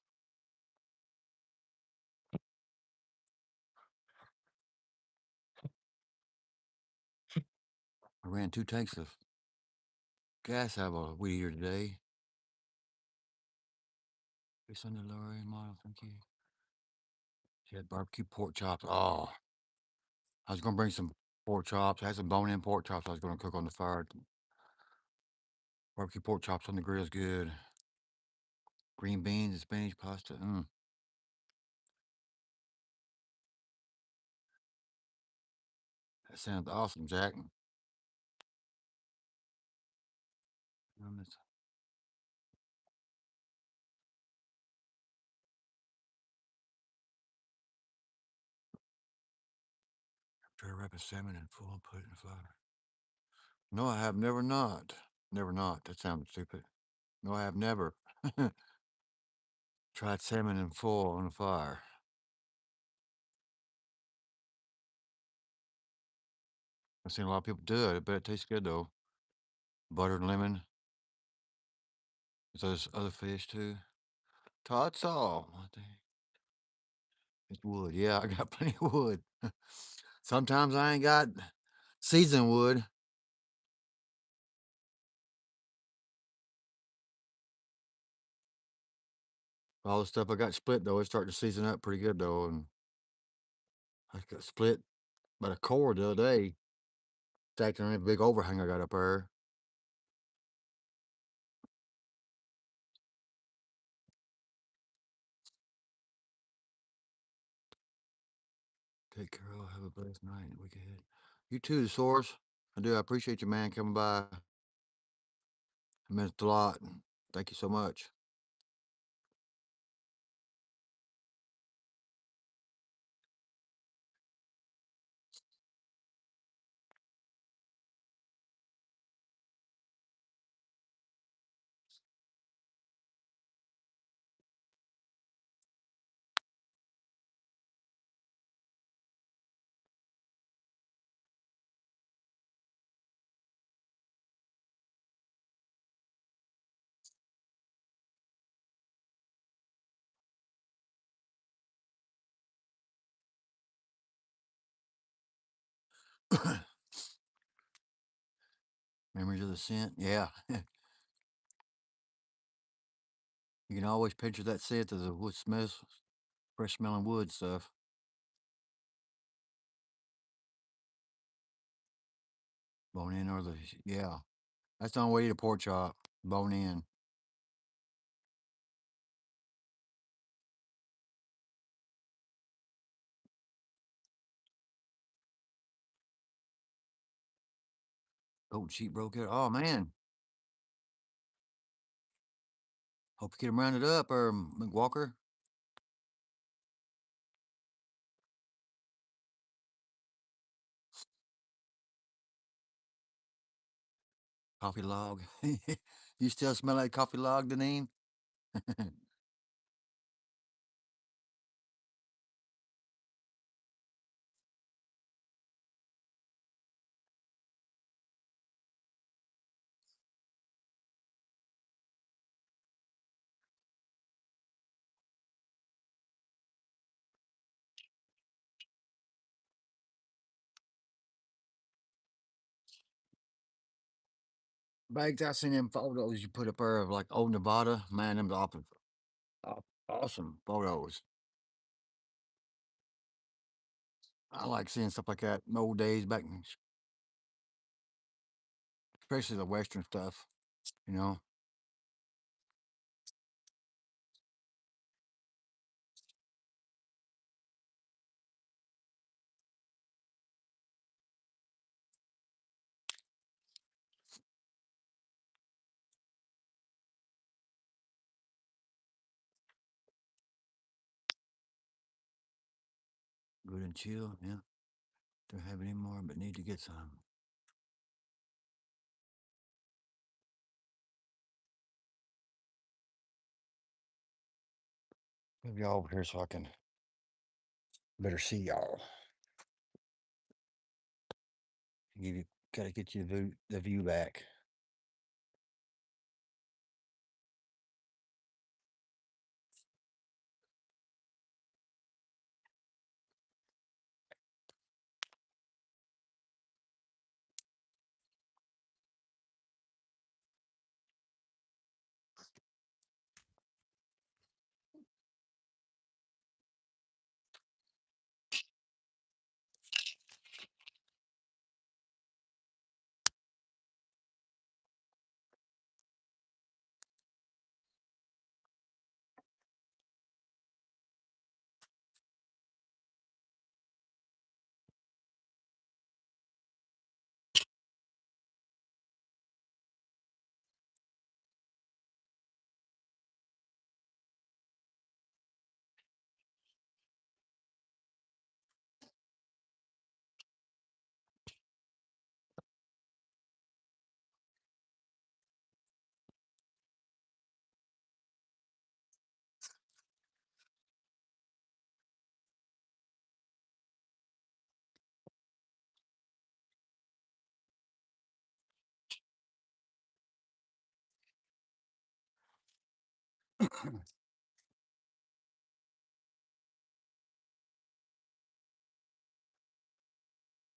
Speaker 1: I ran 2 tanks of gas out of a weed eater today. Hey, Sunday, Lori, Model, thank you. She had barbecue pork chops. Oh, I was gonna bring some pork chops. I had some bone-in pork chops I was gonna cook on the fire. Barbecue pork chops on the grill is good. Green beans and spinach pasta. That sounds awesome, Jack. Try to wrap a salmon in foil and put it in the fire. No, I have never not. Never not. That sounds stupid. No, I have never. Tried salmon in foil on the fire. I've seen a lot of people do it. I bet it tastes good though. Butter and lemon. There's other fish too. Todd saw. I think it's wood. Yeah, I got plenty of wood. Sometimes I ain't got seasoned wood. All the stuff I got split though, it's starting to season up pretty good though, and I got split by the core the other day. Stacked on a big overhang I got up there. Take care. All. Have a blessed night and week ahead. You too, the source. I do. I appreciate you, man, coming by. It meant a lot. Thank you so much. Memories of the scent. Yeah. You can always picture that scent as the wood smells, fresh smelling wood stuff. Bone in or the, yeah. That's the only way to eat a pork chop. Bone in. Goat sheep broke it. Oh, man. Hope you get him rounded up, or McWalker. Coffee log. You still smell like coffee log, Deneen? Bags, I seen them photos you put up there of like old Nevada. Man, them awesome, awesome photos. I like seeing stuff like that in old days back, especially the Western stuff, you know. Good and chill, yeah. Don't have any more, but need to get some. Move y'all over here so I can better see y'all. Gotta get you the view back.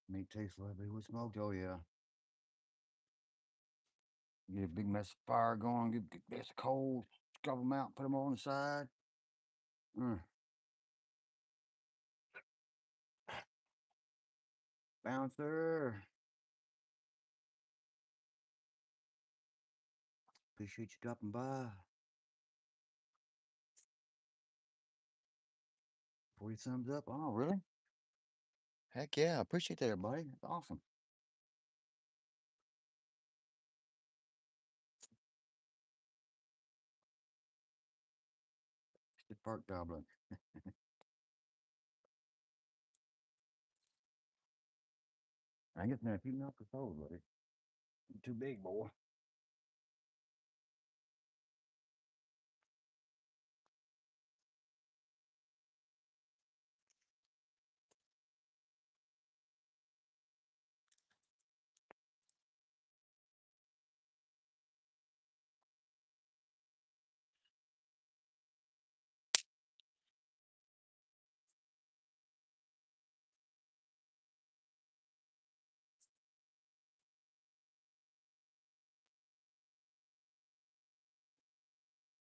Speaker 1: Meat tastes lovely with smoked. Oh yeah. Get a big mess of fire going. Get mess of coals. Scrub them out. Put them on the side. Mm. Bouncer. Appreciate you dropping by. 40 thumbs up. Oh, really? Heck yeah. Appreciate that, everybody. That's awesome. It's the park goblin. I guess now if you knock the cold, buddy. You're too big, boy.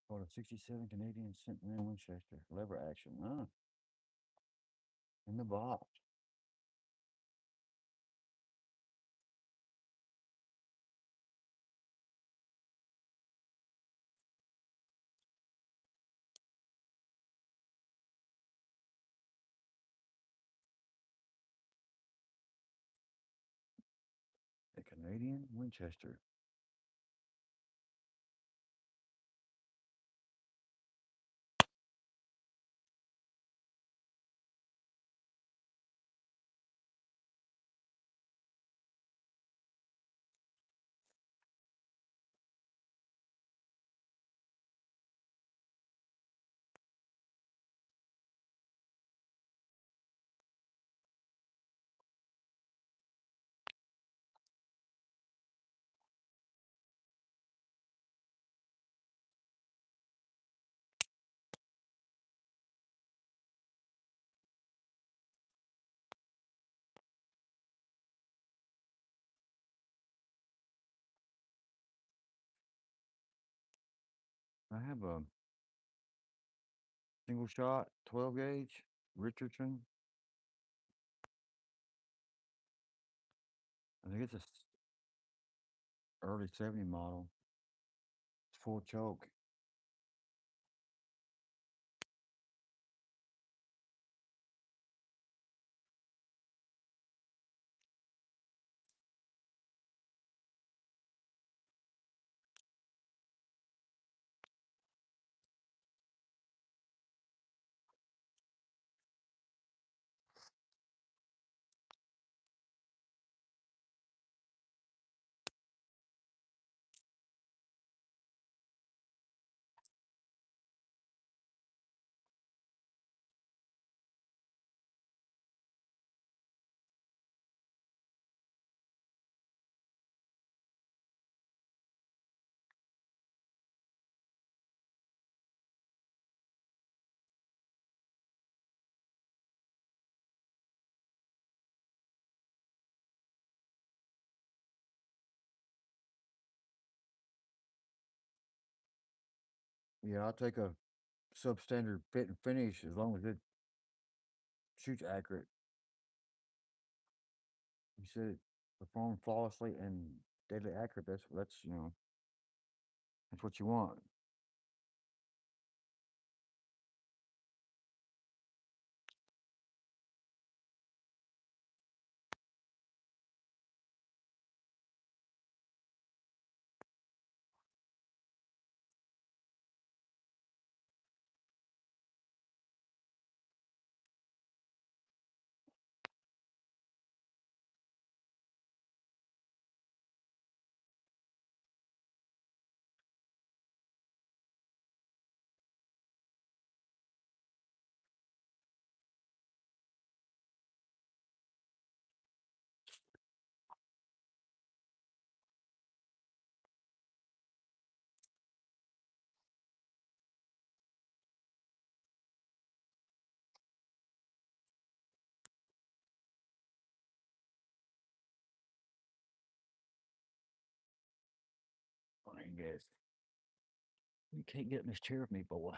Speaker 1: For the 67 Canadian cent Winchester. Lever action. In the box. A Canadian Winchester. I have a single shot 12 gauge Richardson. I think it's a early 70 model. It's full choke. Yeah, I'll take a substandard fit and finish as long as it shoots accurate. You said it performed flawlessly and deadly accurate. That's what you want. I guess you can't get in this chair with me, boy.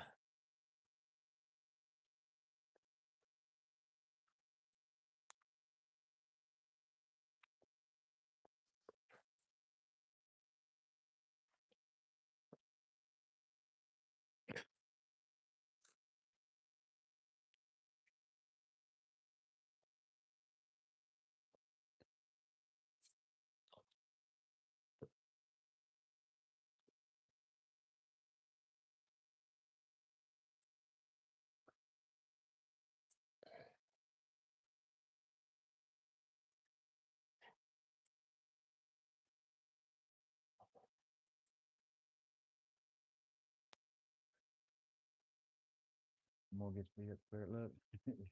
Speaker 1: More gets me up where it look.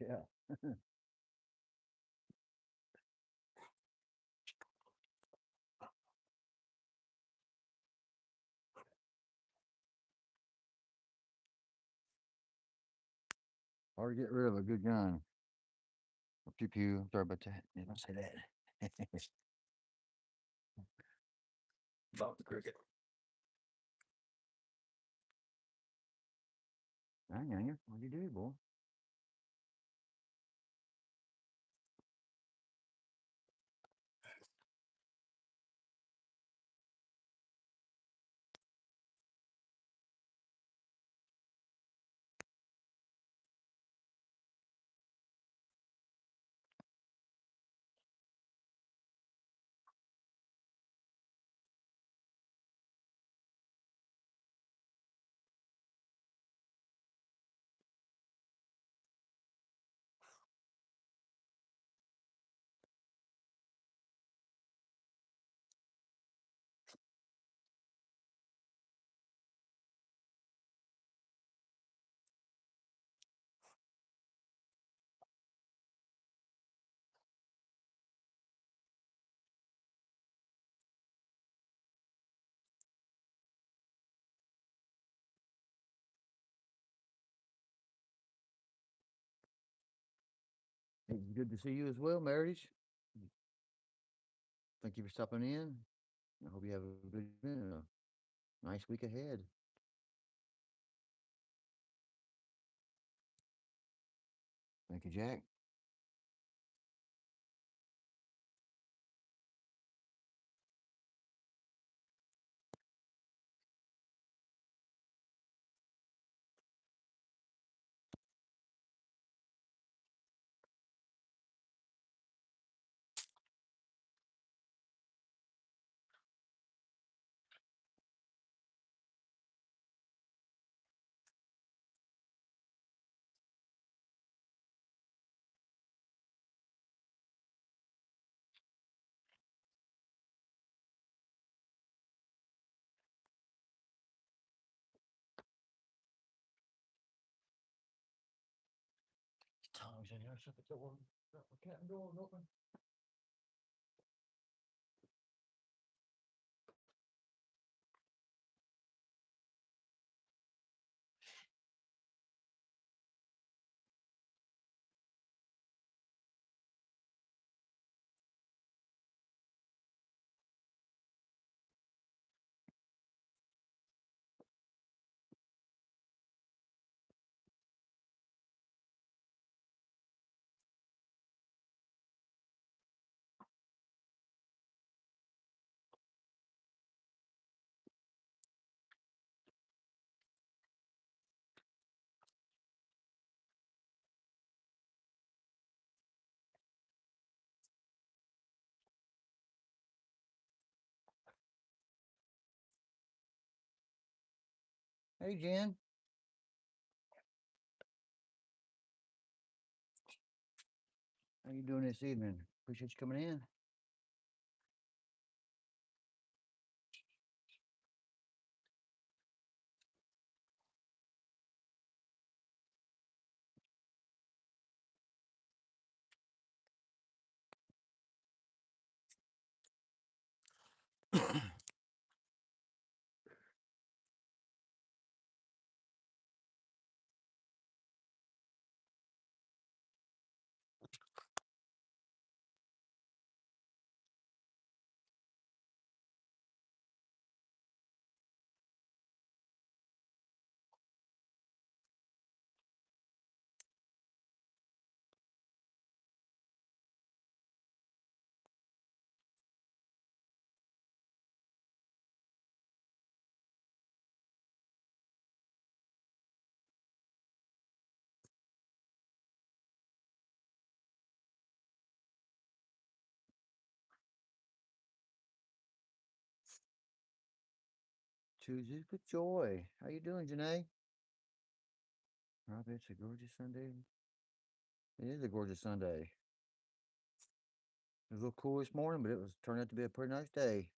Speaker 1: Yeah. Or get rid of a good gun. Pew pew. Sorry about that. Yeah, don't say that. About the cricket. I know you. What do you do, boy? It's good to see you as well, Meredith. Thank you for stopping in. I hope you have a good and a nice week ahead. Thank you, Jack. Tom's in here. Shut the door. Shut the cat door open. Hey, Jen. How you doing this evening? Appreciate you coming in. Tuesdays with Joy. How you doing, Janae? Rob, it's a gorgeous Sunday. It is a gorgeous Sunday. It was a little cool this morning, but it was turned out to be a pretty nice day.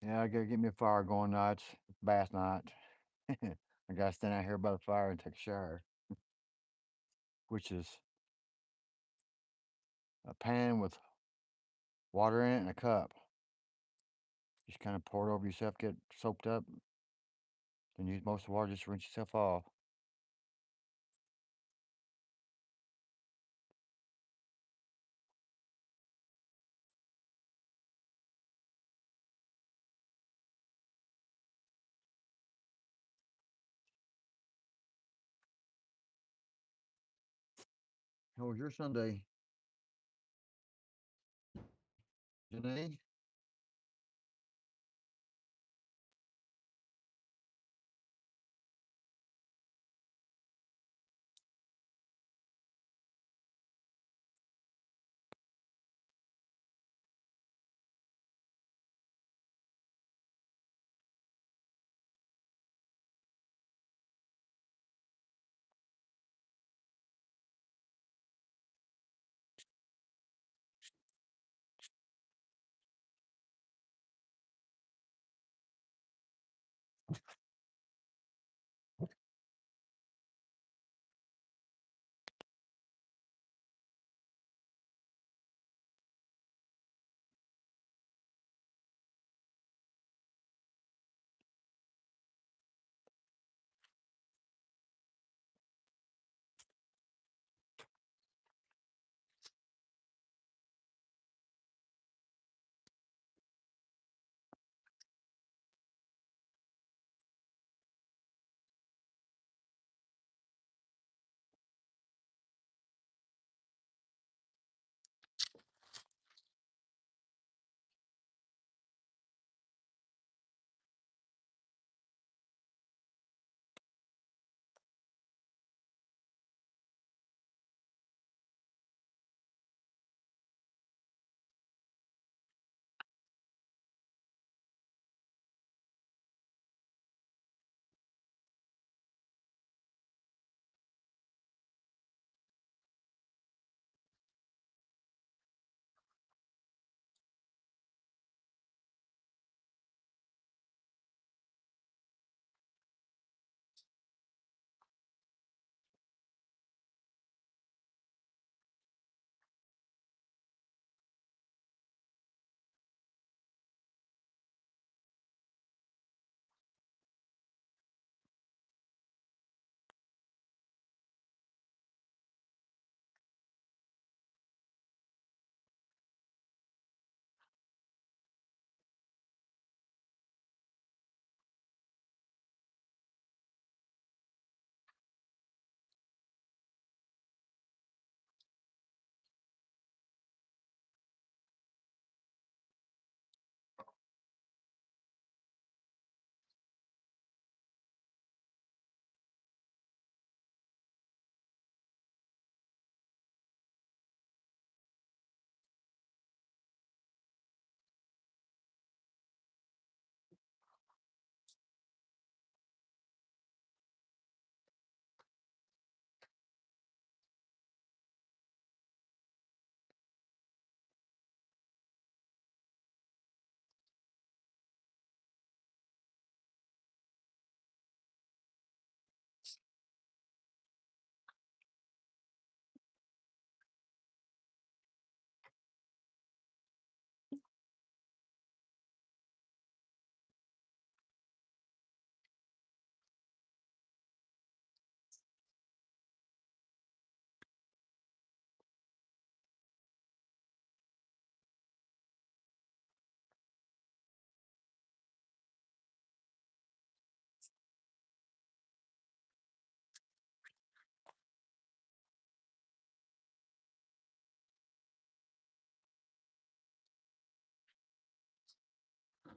Speaker 1: Yeah, I gotta get me a fire going nights. Bath night. I gotta stand out here by the fire and take a shower, which is a pan with water in it and a cup. Just kind of pour it over yourself, get soaked up, then use most of the water just to rinse yourself off. How was your Sunday, Janae?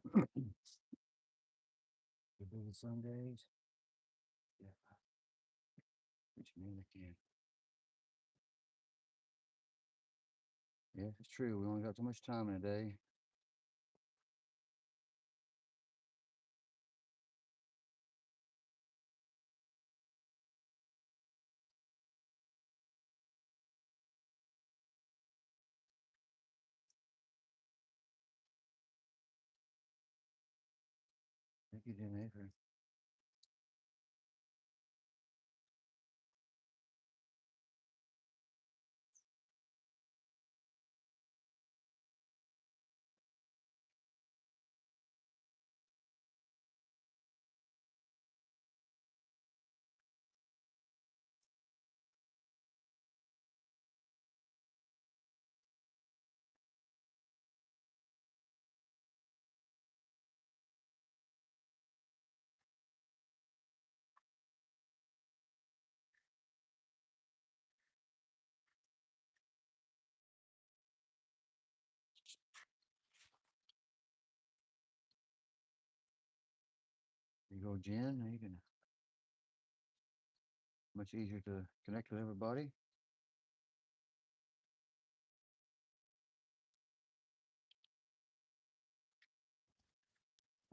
Speaker 1: The busy Sundays. Yeah, which mean I can. Yes, it's true. We only got so much time in a day. Thank you, Jennifer. You go, Jen. Now you can much easier to connect with everybody.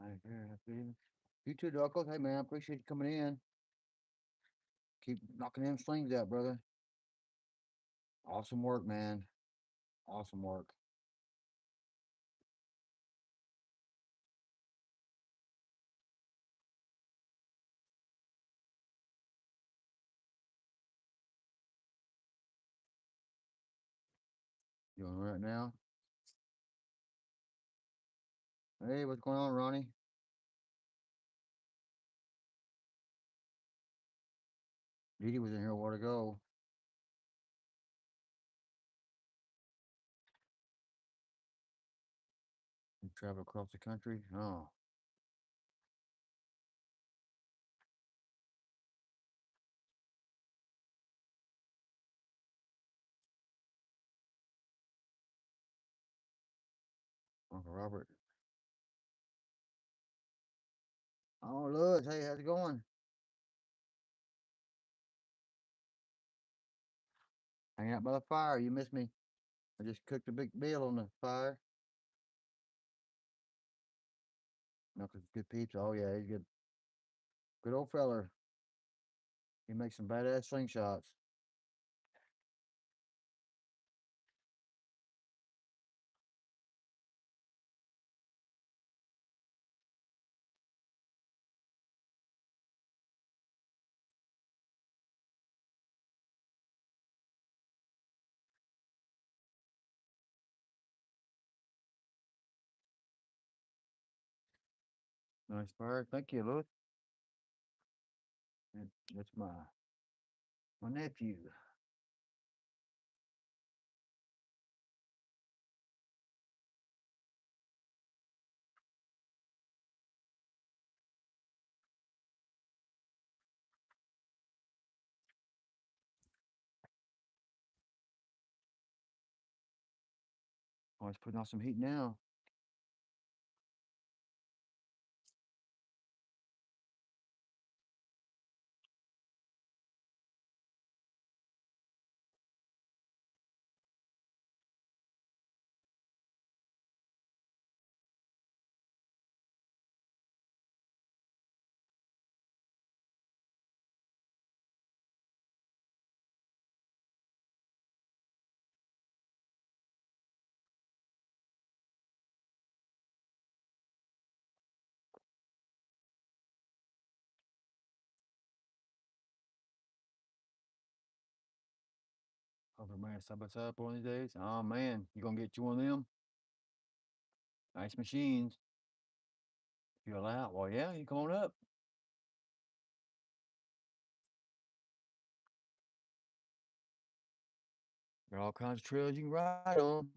Speaker 1: I agree. I feel you. You too, Dockles. Hey, man, I appreciate you coming in. Keep knocking them slings out, brother. Awesome work, man. Awesome work. You on right now? Hey, what's going on, Ronnie? Dee Dee was in here a while ago. You travel across the country. Oh, Uncle Robert. Oh, Lewis. Hey, how's it going? Hanging out by the fire. You missed me. I just cooked a big meal on the fire. Knuckles good pizza. Oh yeah, he's good. Good old feller. He makes some badass slingshots. Nice fire. Thank you, Lewis. That's my nephew. Oh, he's putting on some heat now. Over man, side by side one of these days. Oh man, you gonna get you one of them? Nice machines. If you allow. Well, yeah, you come on up. Got all kinds of trails you can ride on.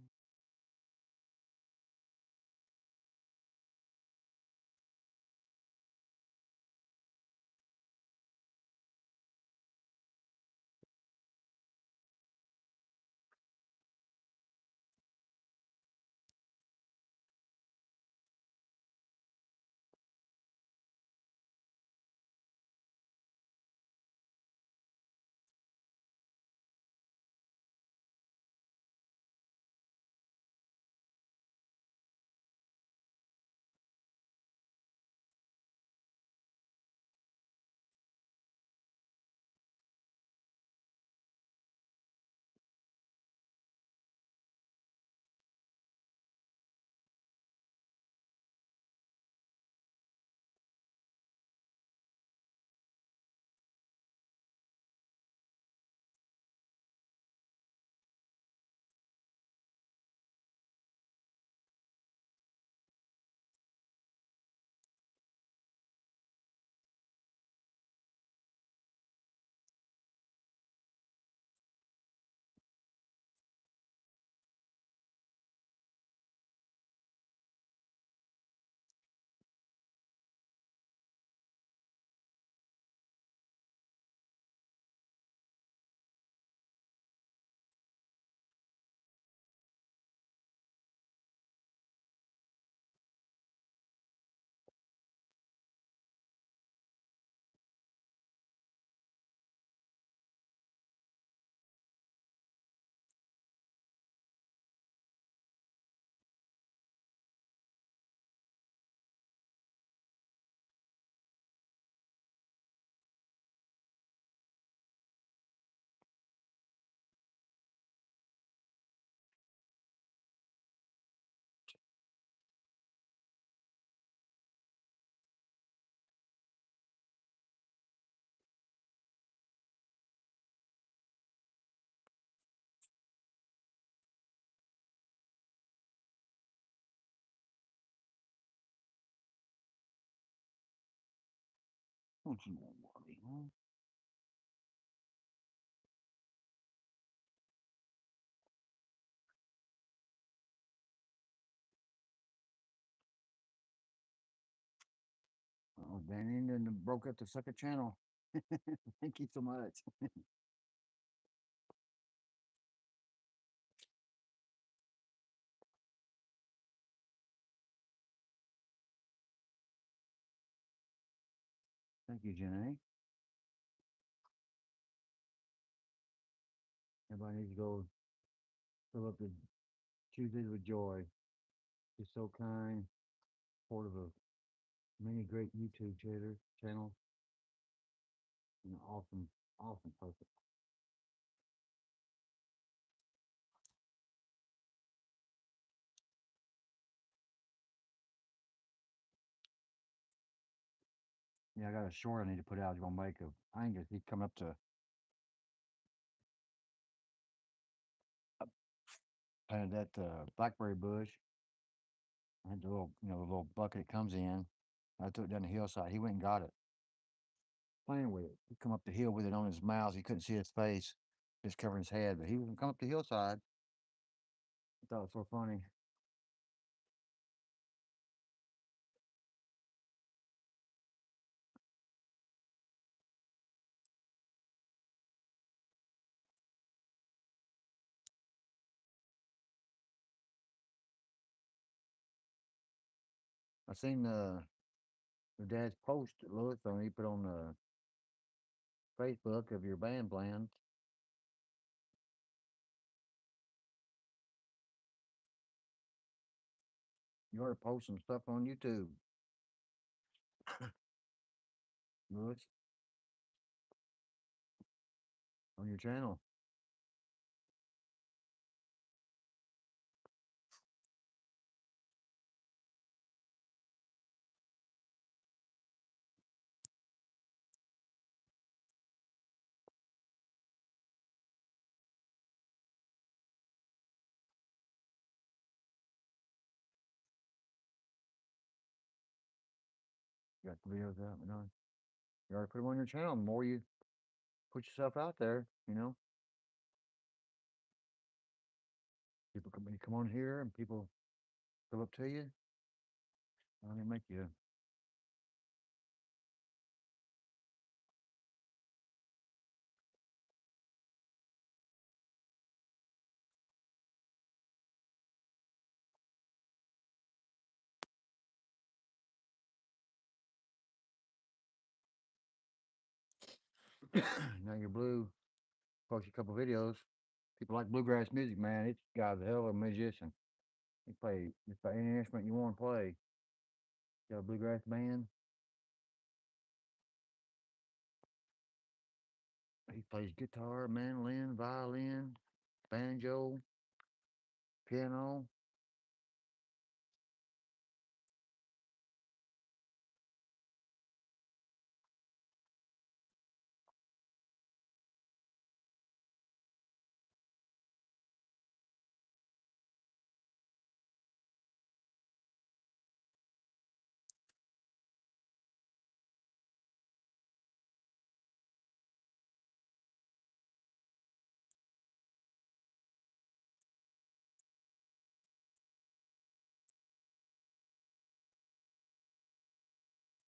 Speaker 1: want some more water, huh? Oh, Dan Indian broke up the second channel. Thank you so much. Thank you, Jenny. Everybody needs to go fill up the Tuesdays with Joy. She's so kind, supportive of many great YouTube channels, and awesome, awesome person. Yeah, I got a short I need to put out. I was gonna make of Angus. He come up to planted that blackberry bush. I had the little, the little bucket it comes in. I threw it down the hillside. He went and got it, playing with it. He come up the hill with it on his mouth. You couldn't see his face, just covering his head. But he was come up the hillside. I thought it was so funny. I seen your dad's post that Lewis on he put on Facebook of your band plans. You ought to post some stuff on YouTube, Lewis, on your channel. You got the videos out, you ought to put them on your channel. The more you put yourself out there, people come when you come on here and people come up to you. They make you now you're blue. Post a couple videos. People like bluegrass music, man. This guy's a hell of a musician. He play just about any instrument you want to play. Got a bluegrass band. He plays guitar, mandolin, violin, banjo, piano.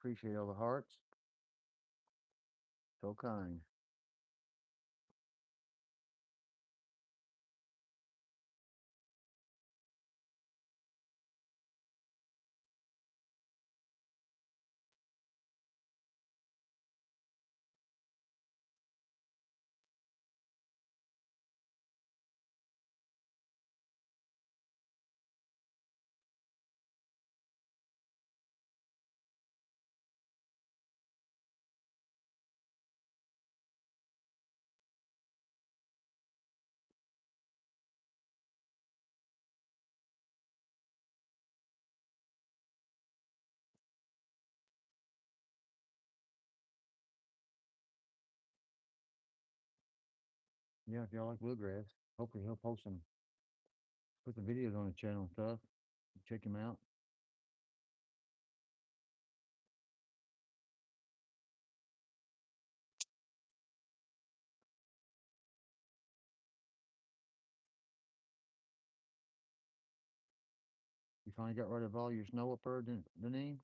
Speaker 1: Appreciate all the hearts. So kind. Yeah, if y'all like bluegrass, hopefully he'll post some, put the videos on the channel and stuff. Check him out. You finally got rid of all your snow up there, Deneen?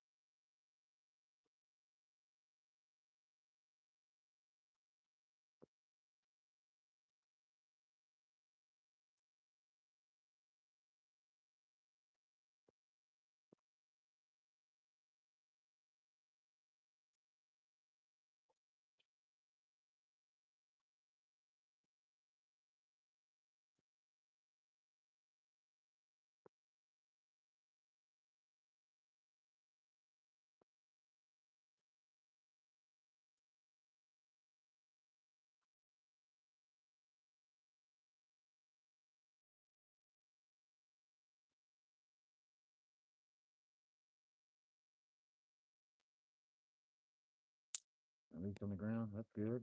Speaker 1: At least on the ground. That's good.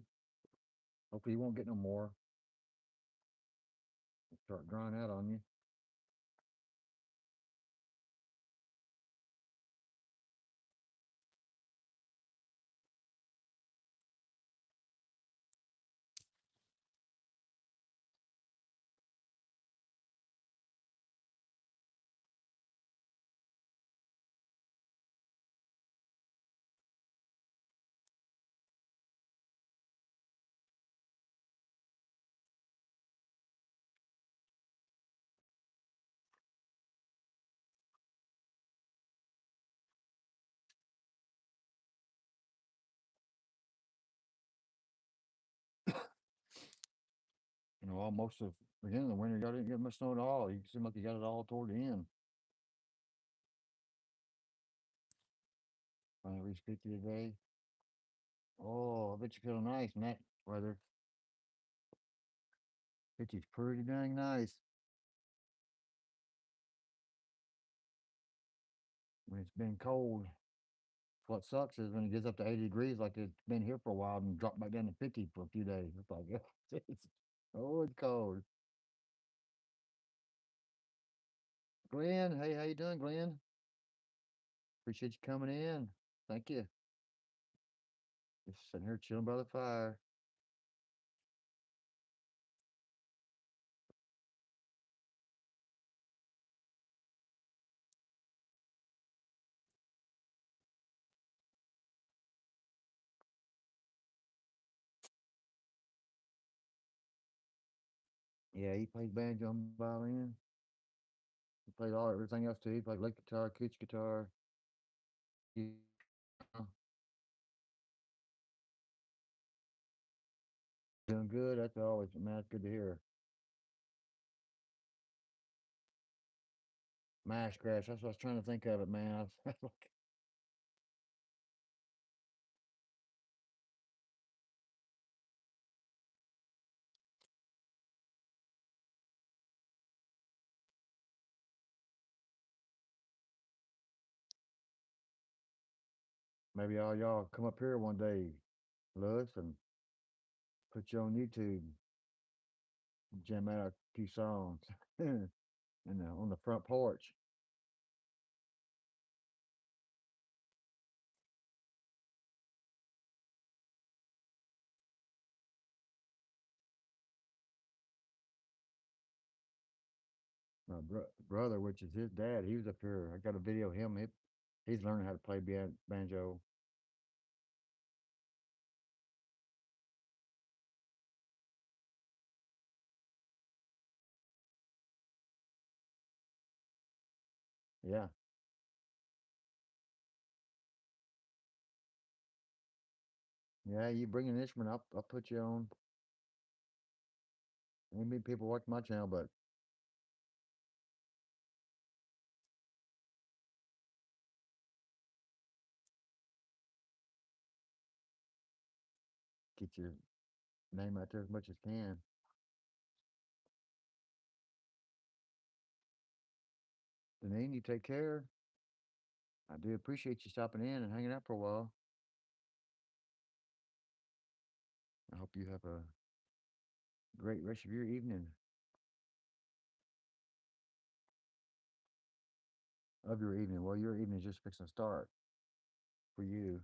Speaker 1: Hopefully you won't get no more. Start drying out on you. All most of the beginning of the winter, y'all didn't get much snow at all. You seem like you got it all toward the end. Finally reached 50 today. Oh, I bet you feel nice in that weather. 50's pretty dang nice when it's been cold. What sucks is when it gets up to 80 degrees, like it's been here for a while, and drop back down to 50 for a few days. It's like, oh, it's cold. Glenn, hey, how you doing, Glenn? Appreciate you coming in. Thank you. Just sitting here chilling by the fire. Yeah, he plays banjo and violin. He played all everything else too. He played electric guitar, acoustic guitar. He, doing good. That's always, man. That's good to hear. Mash crash. That's what I was trying to think of it, man. Maybe all y'all come up here one day, Lewis, and put you on YouTube, jam out a few songs, and on the front porch. My brother, which is his dad, he was up here. I got a video of him. He's learning how to play banjo. Yeah, yeah. You bring an instrument, I'll put you on. Ain't many people watch my channel, but get your name out there as much as can. Deneen, you take care. I do appreciate you stopping in and hanging out for a while. I hope you have a great rest of your evening. Of your evening. Well, your evening is just fixing to start for you.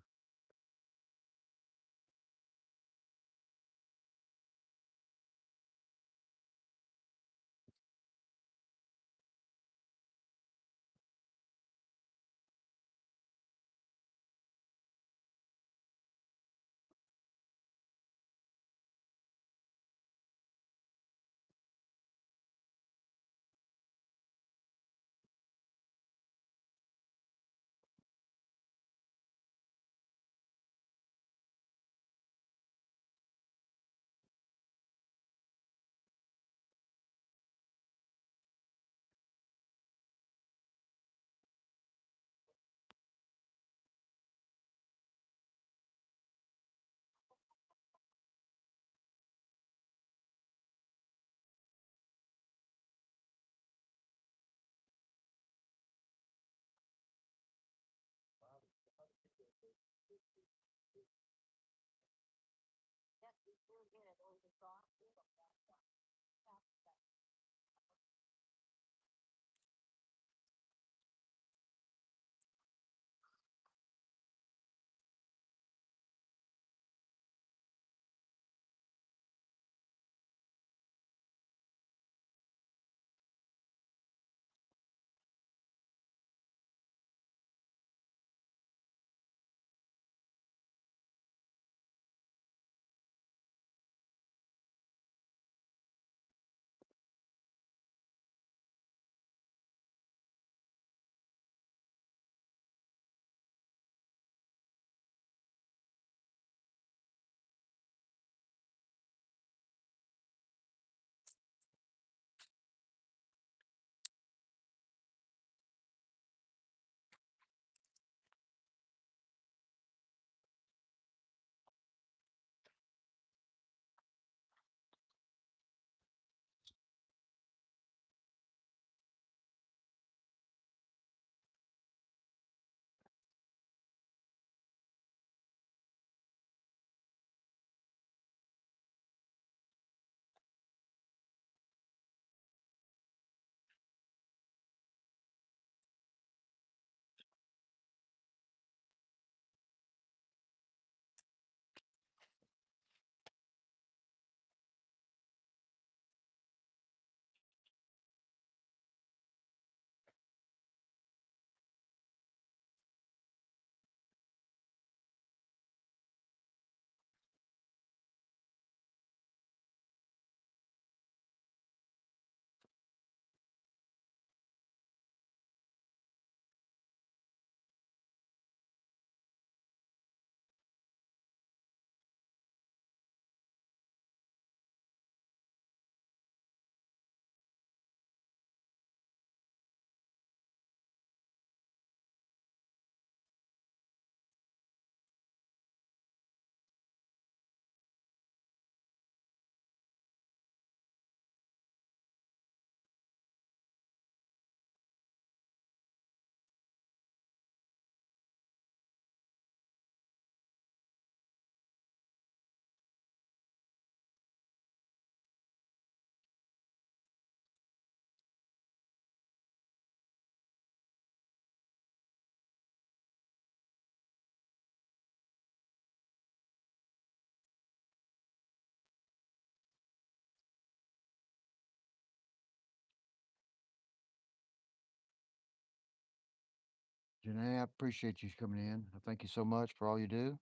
Speaker 1: Janae, I appreciate you coming in. I thank you so much for all you do.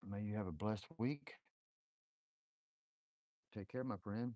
Speaker 1: May you have a blessed week. Take care, my friend.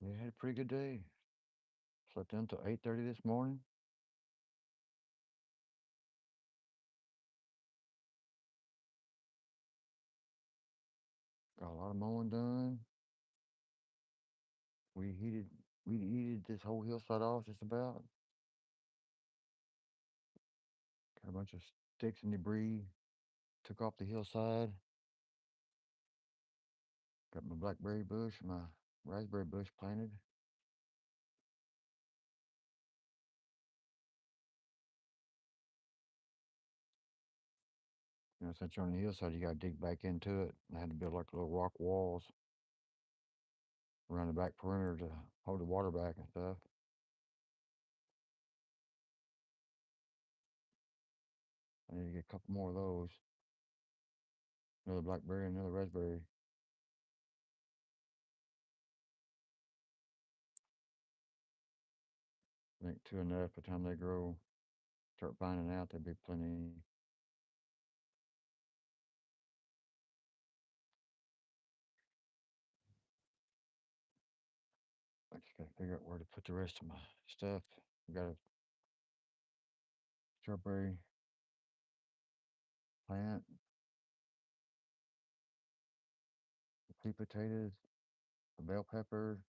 Speaker 1: Yeah, had a pretty good day. Slept in until 8:30 this morning. Got a lot of mowing done. We heated we heated this whole hillside off just about. Got a bunch of sticks and debris. Took off the hillside. Got my blackberry bush, my raspberry bush planted. Since you're on the hillside, you gotta dig back into it. I had to build like little rock walls around the back perimeter to hold the water back and stuff. I need to get a couple more of those. Another blackberry, another raspberry. I think two enough. By the time they grow, start finding out, there'll be plenty. I just gotta figure out where to put the rest of my stuff. I got a strawberry plant, sweet potatoes, a bell pepper.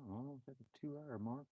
Speaker 1: Almost at the 2 hour mark.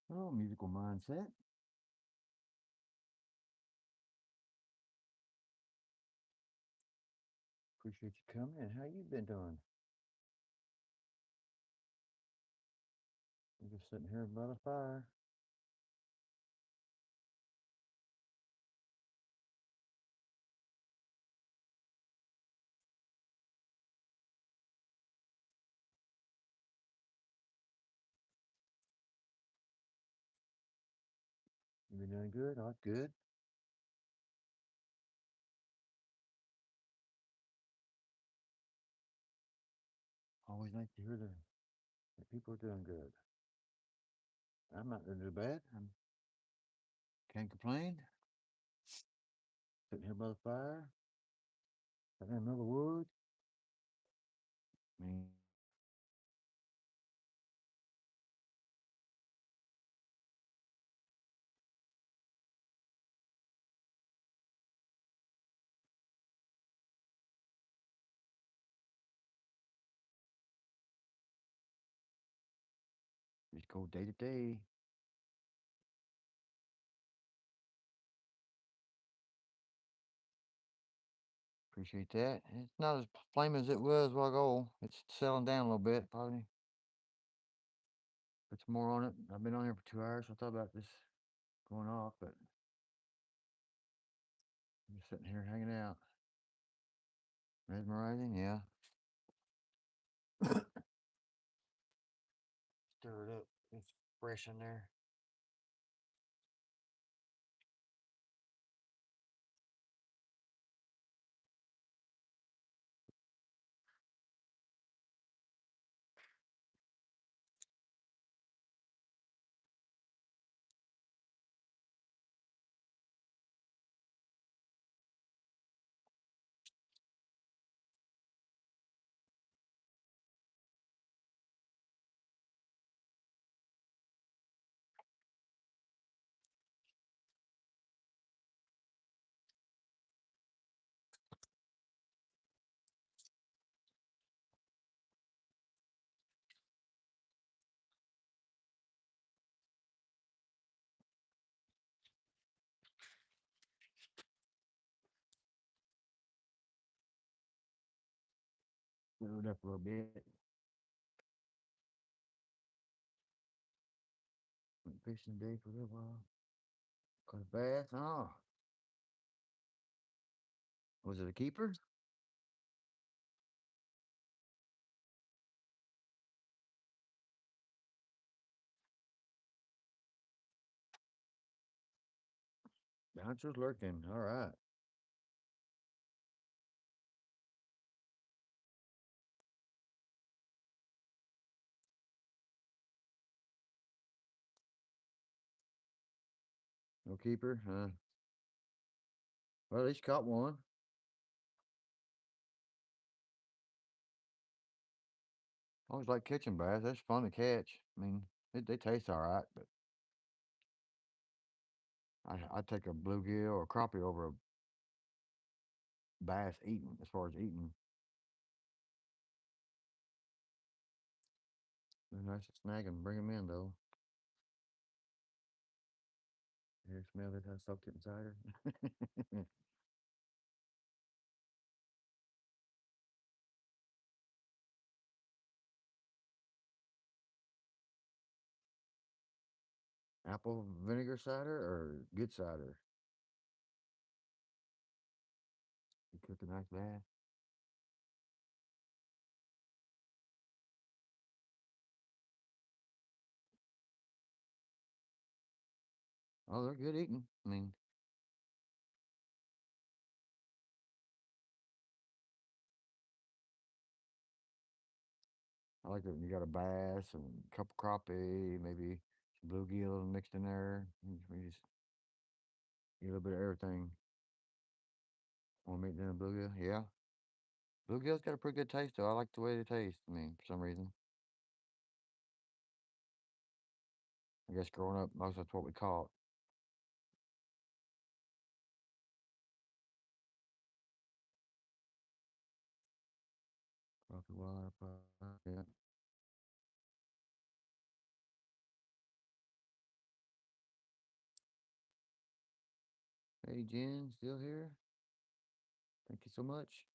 Speaker 1: Oh, musical mindset. Appreciate you coming in. How you been doing? I'm just sitting here by the fire. You been doing good? Oh, good. Always nice to hear that people are doing good. I'm not doing too bad. I can't complain. Sitting here by the fire, sitting in the middle of the woods. I mean, just go day to day. Appreciate that. It's not as flame as it was a while ago. It's settling down a little bit. Probably put some more on it. I've been on here for 2 hours. So I thought about this going off, but I'm just sitting here hanging out. Mesmerizing, yeah. Stir it up. It's fresh in there. Stir it up a little bit. Went fishing today for a little while. Caught a bass. Oh, was it a keeper? Bouncers lurking. All right. No keeper. Well, at least caught one. I always like catching bass. That's fun to catch. I mean, they taste all right, but I take a bluegill or crappie over a bass eating. As far as eating, they're nice to snag and bring them in though. You smell it? I soaked it in cider. Apple vinegar cider or good cider? You cook a nice bass. Oh, they're good eating. I mean, I like it when you got a bass and a couple crappie, maybe some bluegill mixed in there. You just get a little bit of everything. More meat than a bluegill. Yeah. Bluegill's got a pretty good taste though. I like the way they taste. I mean, for some reason. I guess growing up, most that's what we caught. Crappie water pie. Yeah. Hey Jen, still here? Thank you so much.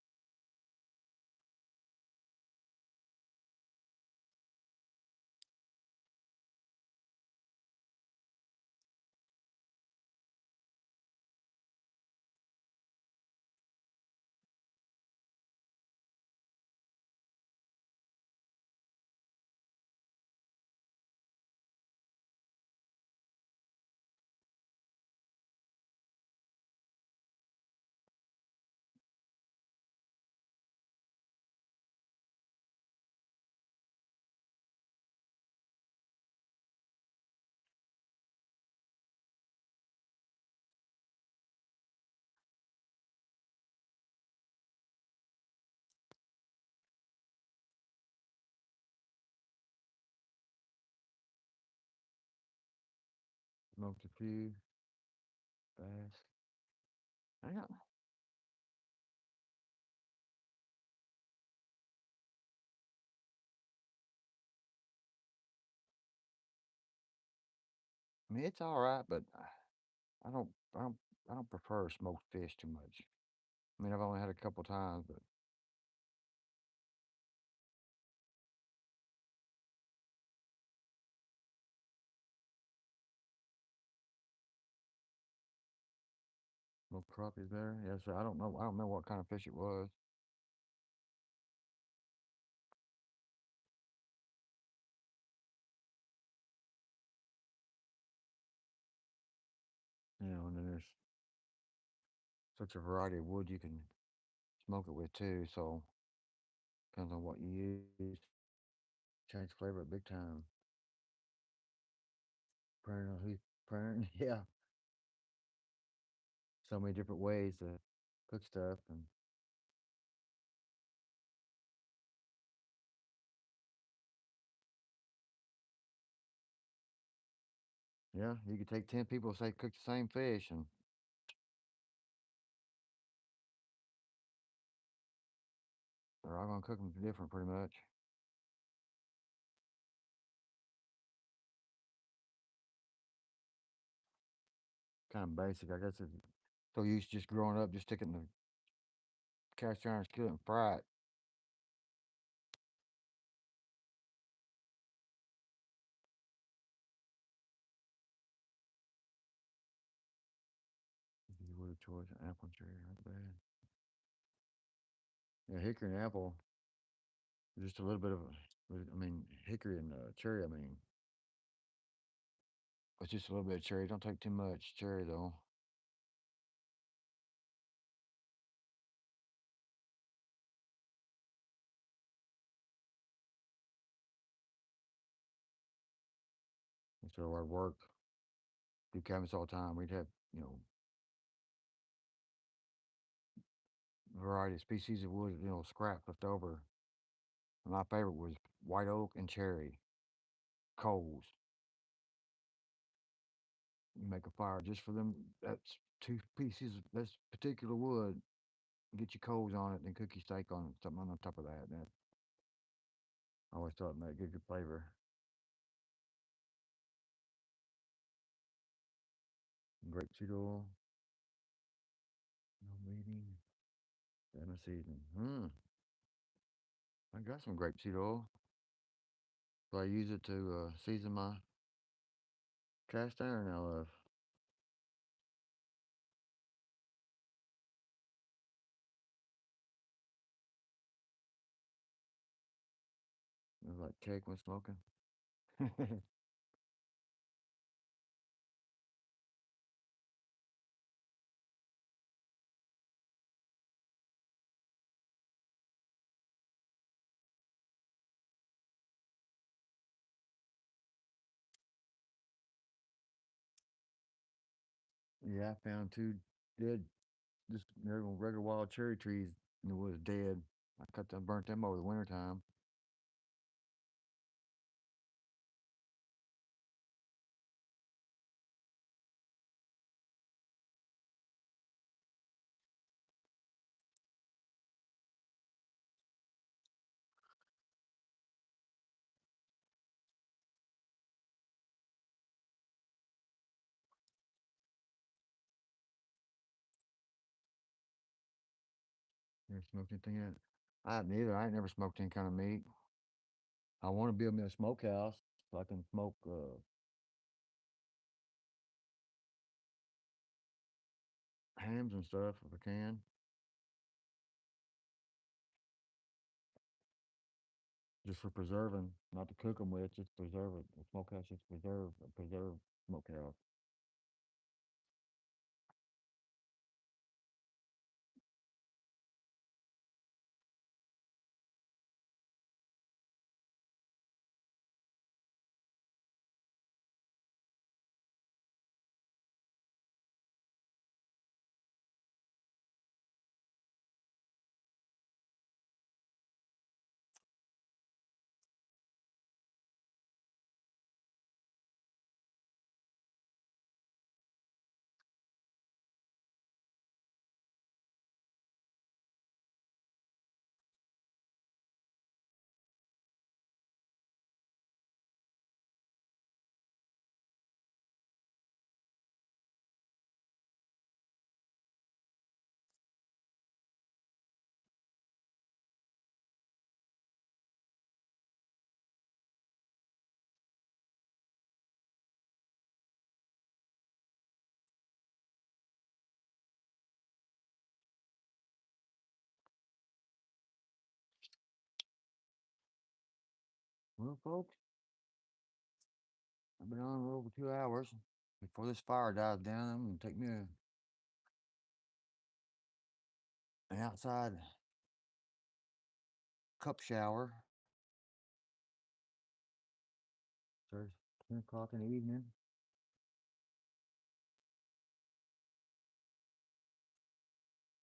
Speaker 1: Smoked a few bass. I got. I mean, it's all right, but I don't. I don't. I don't prefer smoked fish too much. I mean, I've only had a couple times, but smoked crappie there. Yeah, so I don't know. I don't know what kind of fish it was. And then there's such a variety of wood you can smoke it with too. So depends on what you use. Change flavor big time. Depending on who's preparing. Yeah, so many different ways to cook stuff, and yeah, you could take 10 people say cook the same fish, and they're all gonna cook them different pretty much. Kind of basic, I guess. It's so used to just growing up, just sticking the cast iron skillet and fry it. What a choice, apple and cherry, not bad. Yeah, hickory and apple, just a little bit of. I mean, hickory and cherry. I mean, it's just a little bit of cherry. Don't take too much cherry though. So I work, do cabinets all the time. We'd have variety of species of wood, scrap left over. And my favorite was white oak and cherry coals. You make a fire just for them. That's two pieces. That's particular wood. Get your coals on it and cook your steak on it. Something on top of that. That I always thought it made good flavor. Grapeseed oil, no meating, salmon seasoning. I got some grapeseed oil, so I use it to season my cast iron I love. It's like cake when smoking. Yeah, I found two dead, just regular wild cherry trees in the woods dead. I cut them, burnt them over the winter time. Never smoked anything yet. I haven't either. I ain't never smoked any kind of meat. I want to build me a smokehouse so I can smoke hams and stuff if I can. Just for preserving, not to cook them with, just preserve it. The smokehouse just preserve smokehouse. Well, folks, I've been on a little over 2 hours. Before this fire dies down, I'm gonna take me an outside cup shower. Starts 10 o'clock in the evening.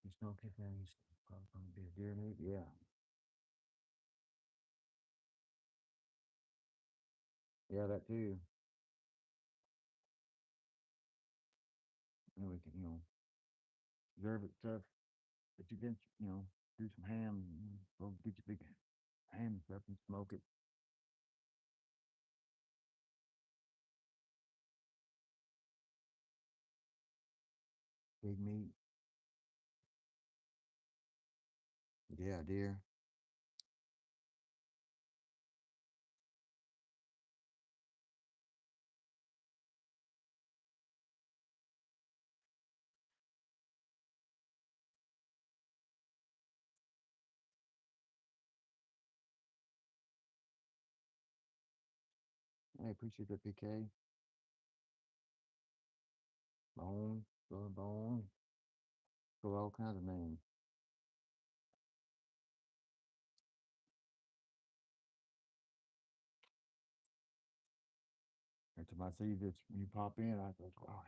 Speaker 1: You smoke it, things probably gonna be a deer meat. Yeah, yeah, that too. And we can, preserve it stuff. But you can, do some ham. Go get your big ham and stuff and smoke it. Big meat. Yeah, deer. I appreciate that, PK. Bone, bone, for all kinds of names. Every time I see this, you pop in, I go, wow,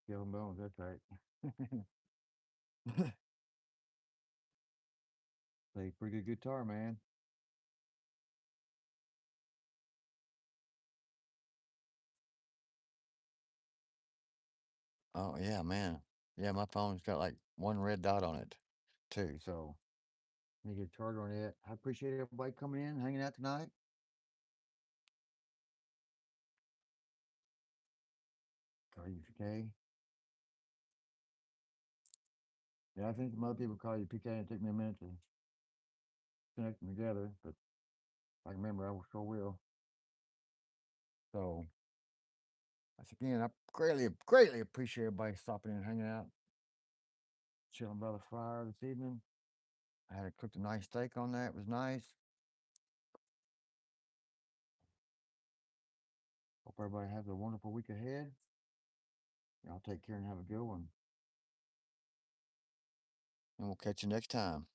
Speaker 1: Yellow Bones, that's right. Play pretty good guitar, man. Oh yeah, man. Yeah, my phone's got like one red dot on it too. So let me get a charger on it. I appreciate everybody coming in, hanging out tonight. Call you PK. Yeah, I think some other people call you PK and it took me a minute to connect them together, but if I can remember, I sure will. So once again, I greatly appreciate everybody stopping in and hanging out, chilling by the fire this evening. I had cooked a nice steak on that. It was nice. Hope everybody has a wonderful week ahead. Y'all take care and have a good one. And we'll catch you next time.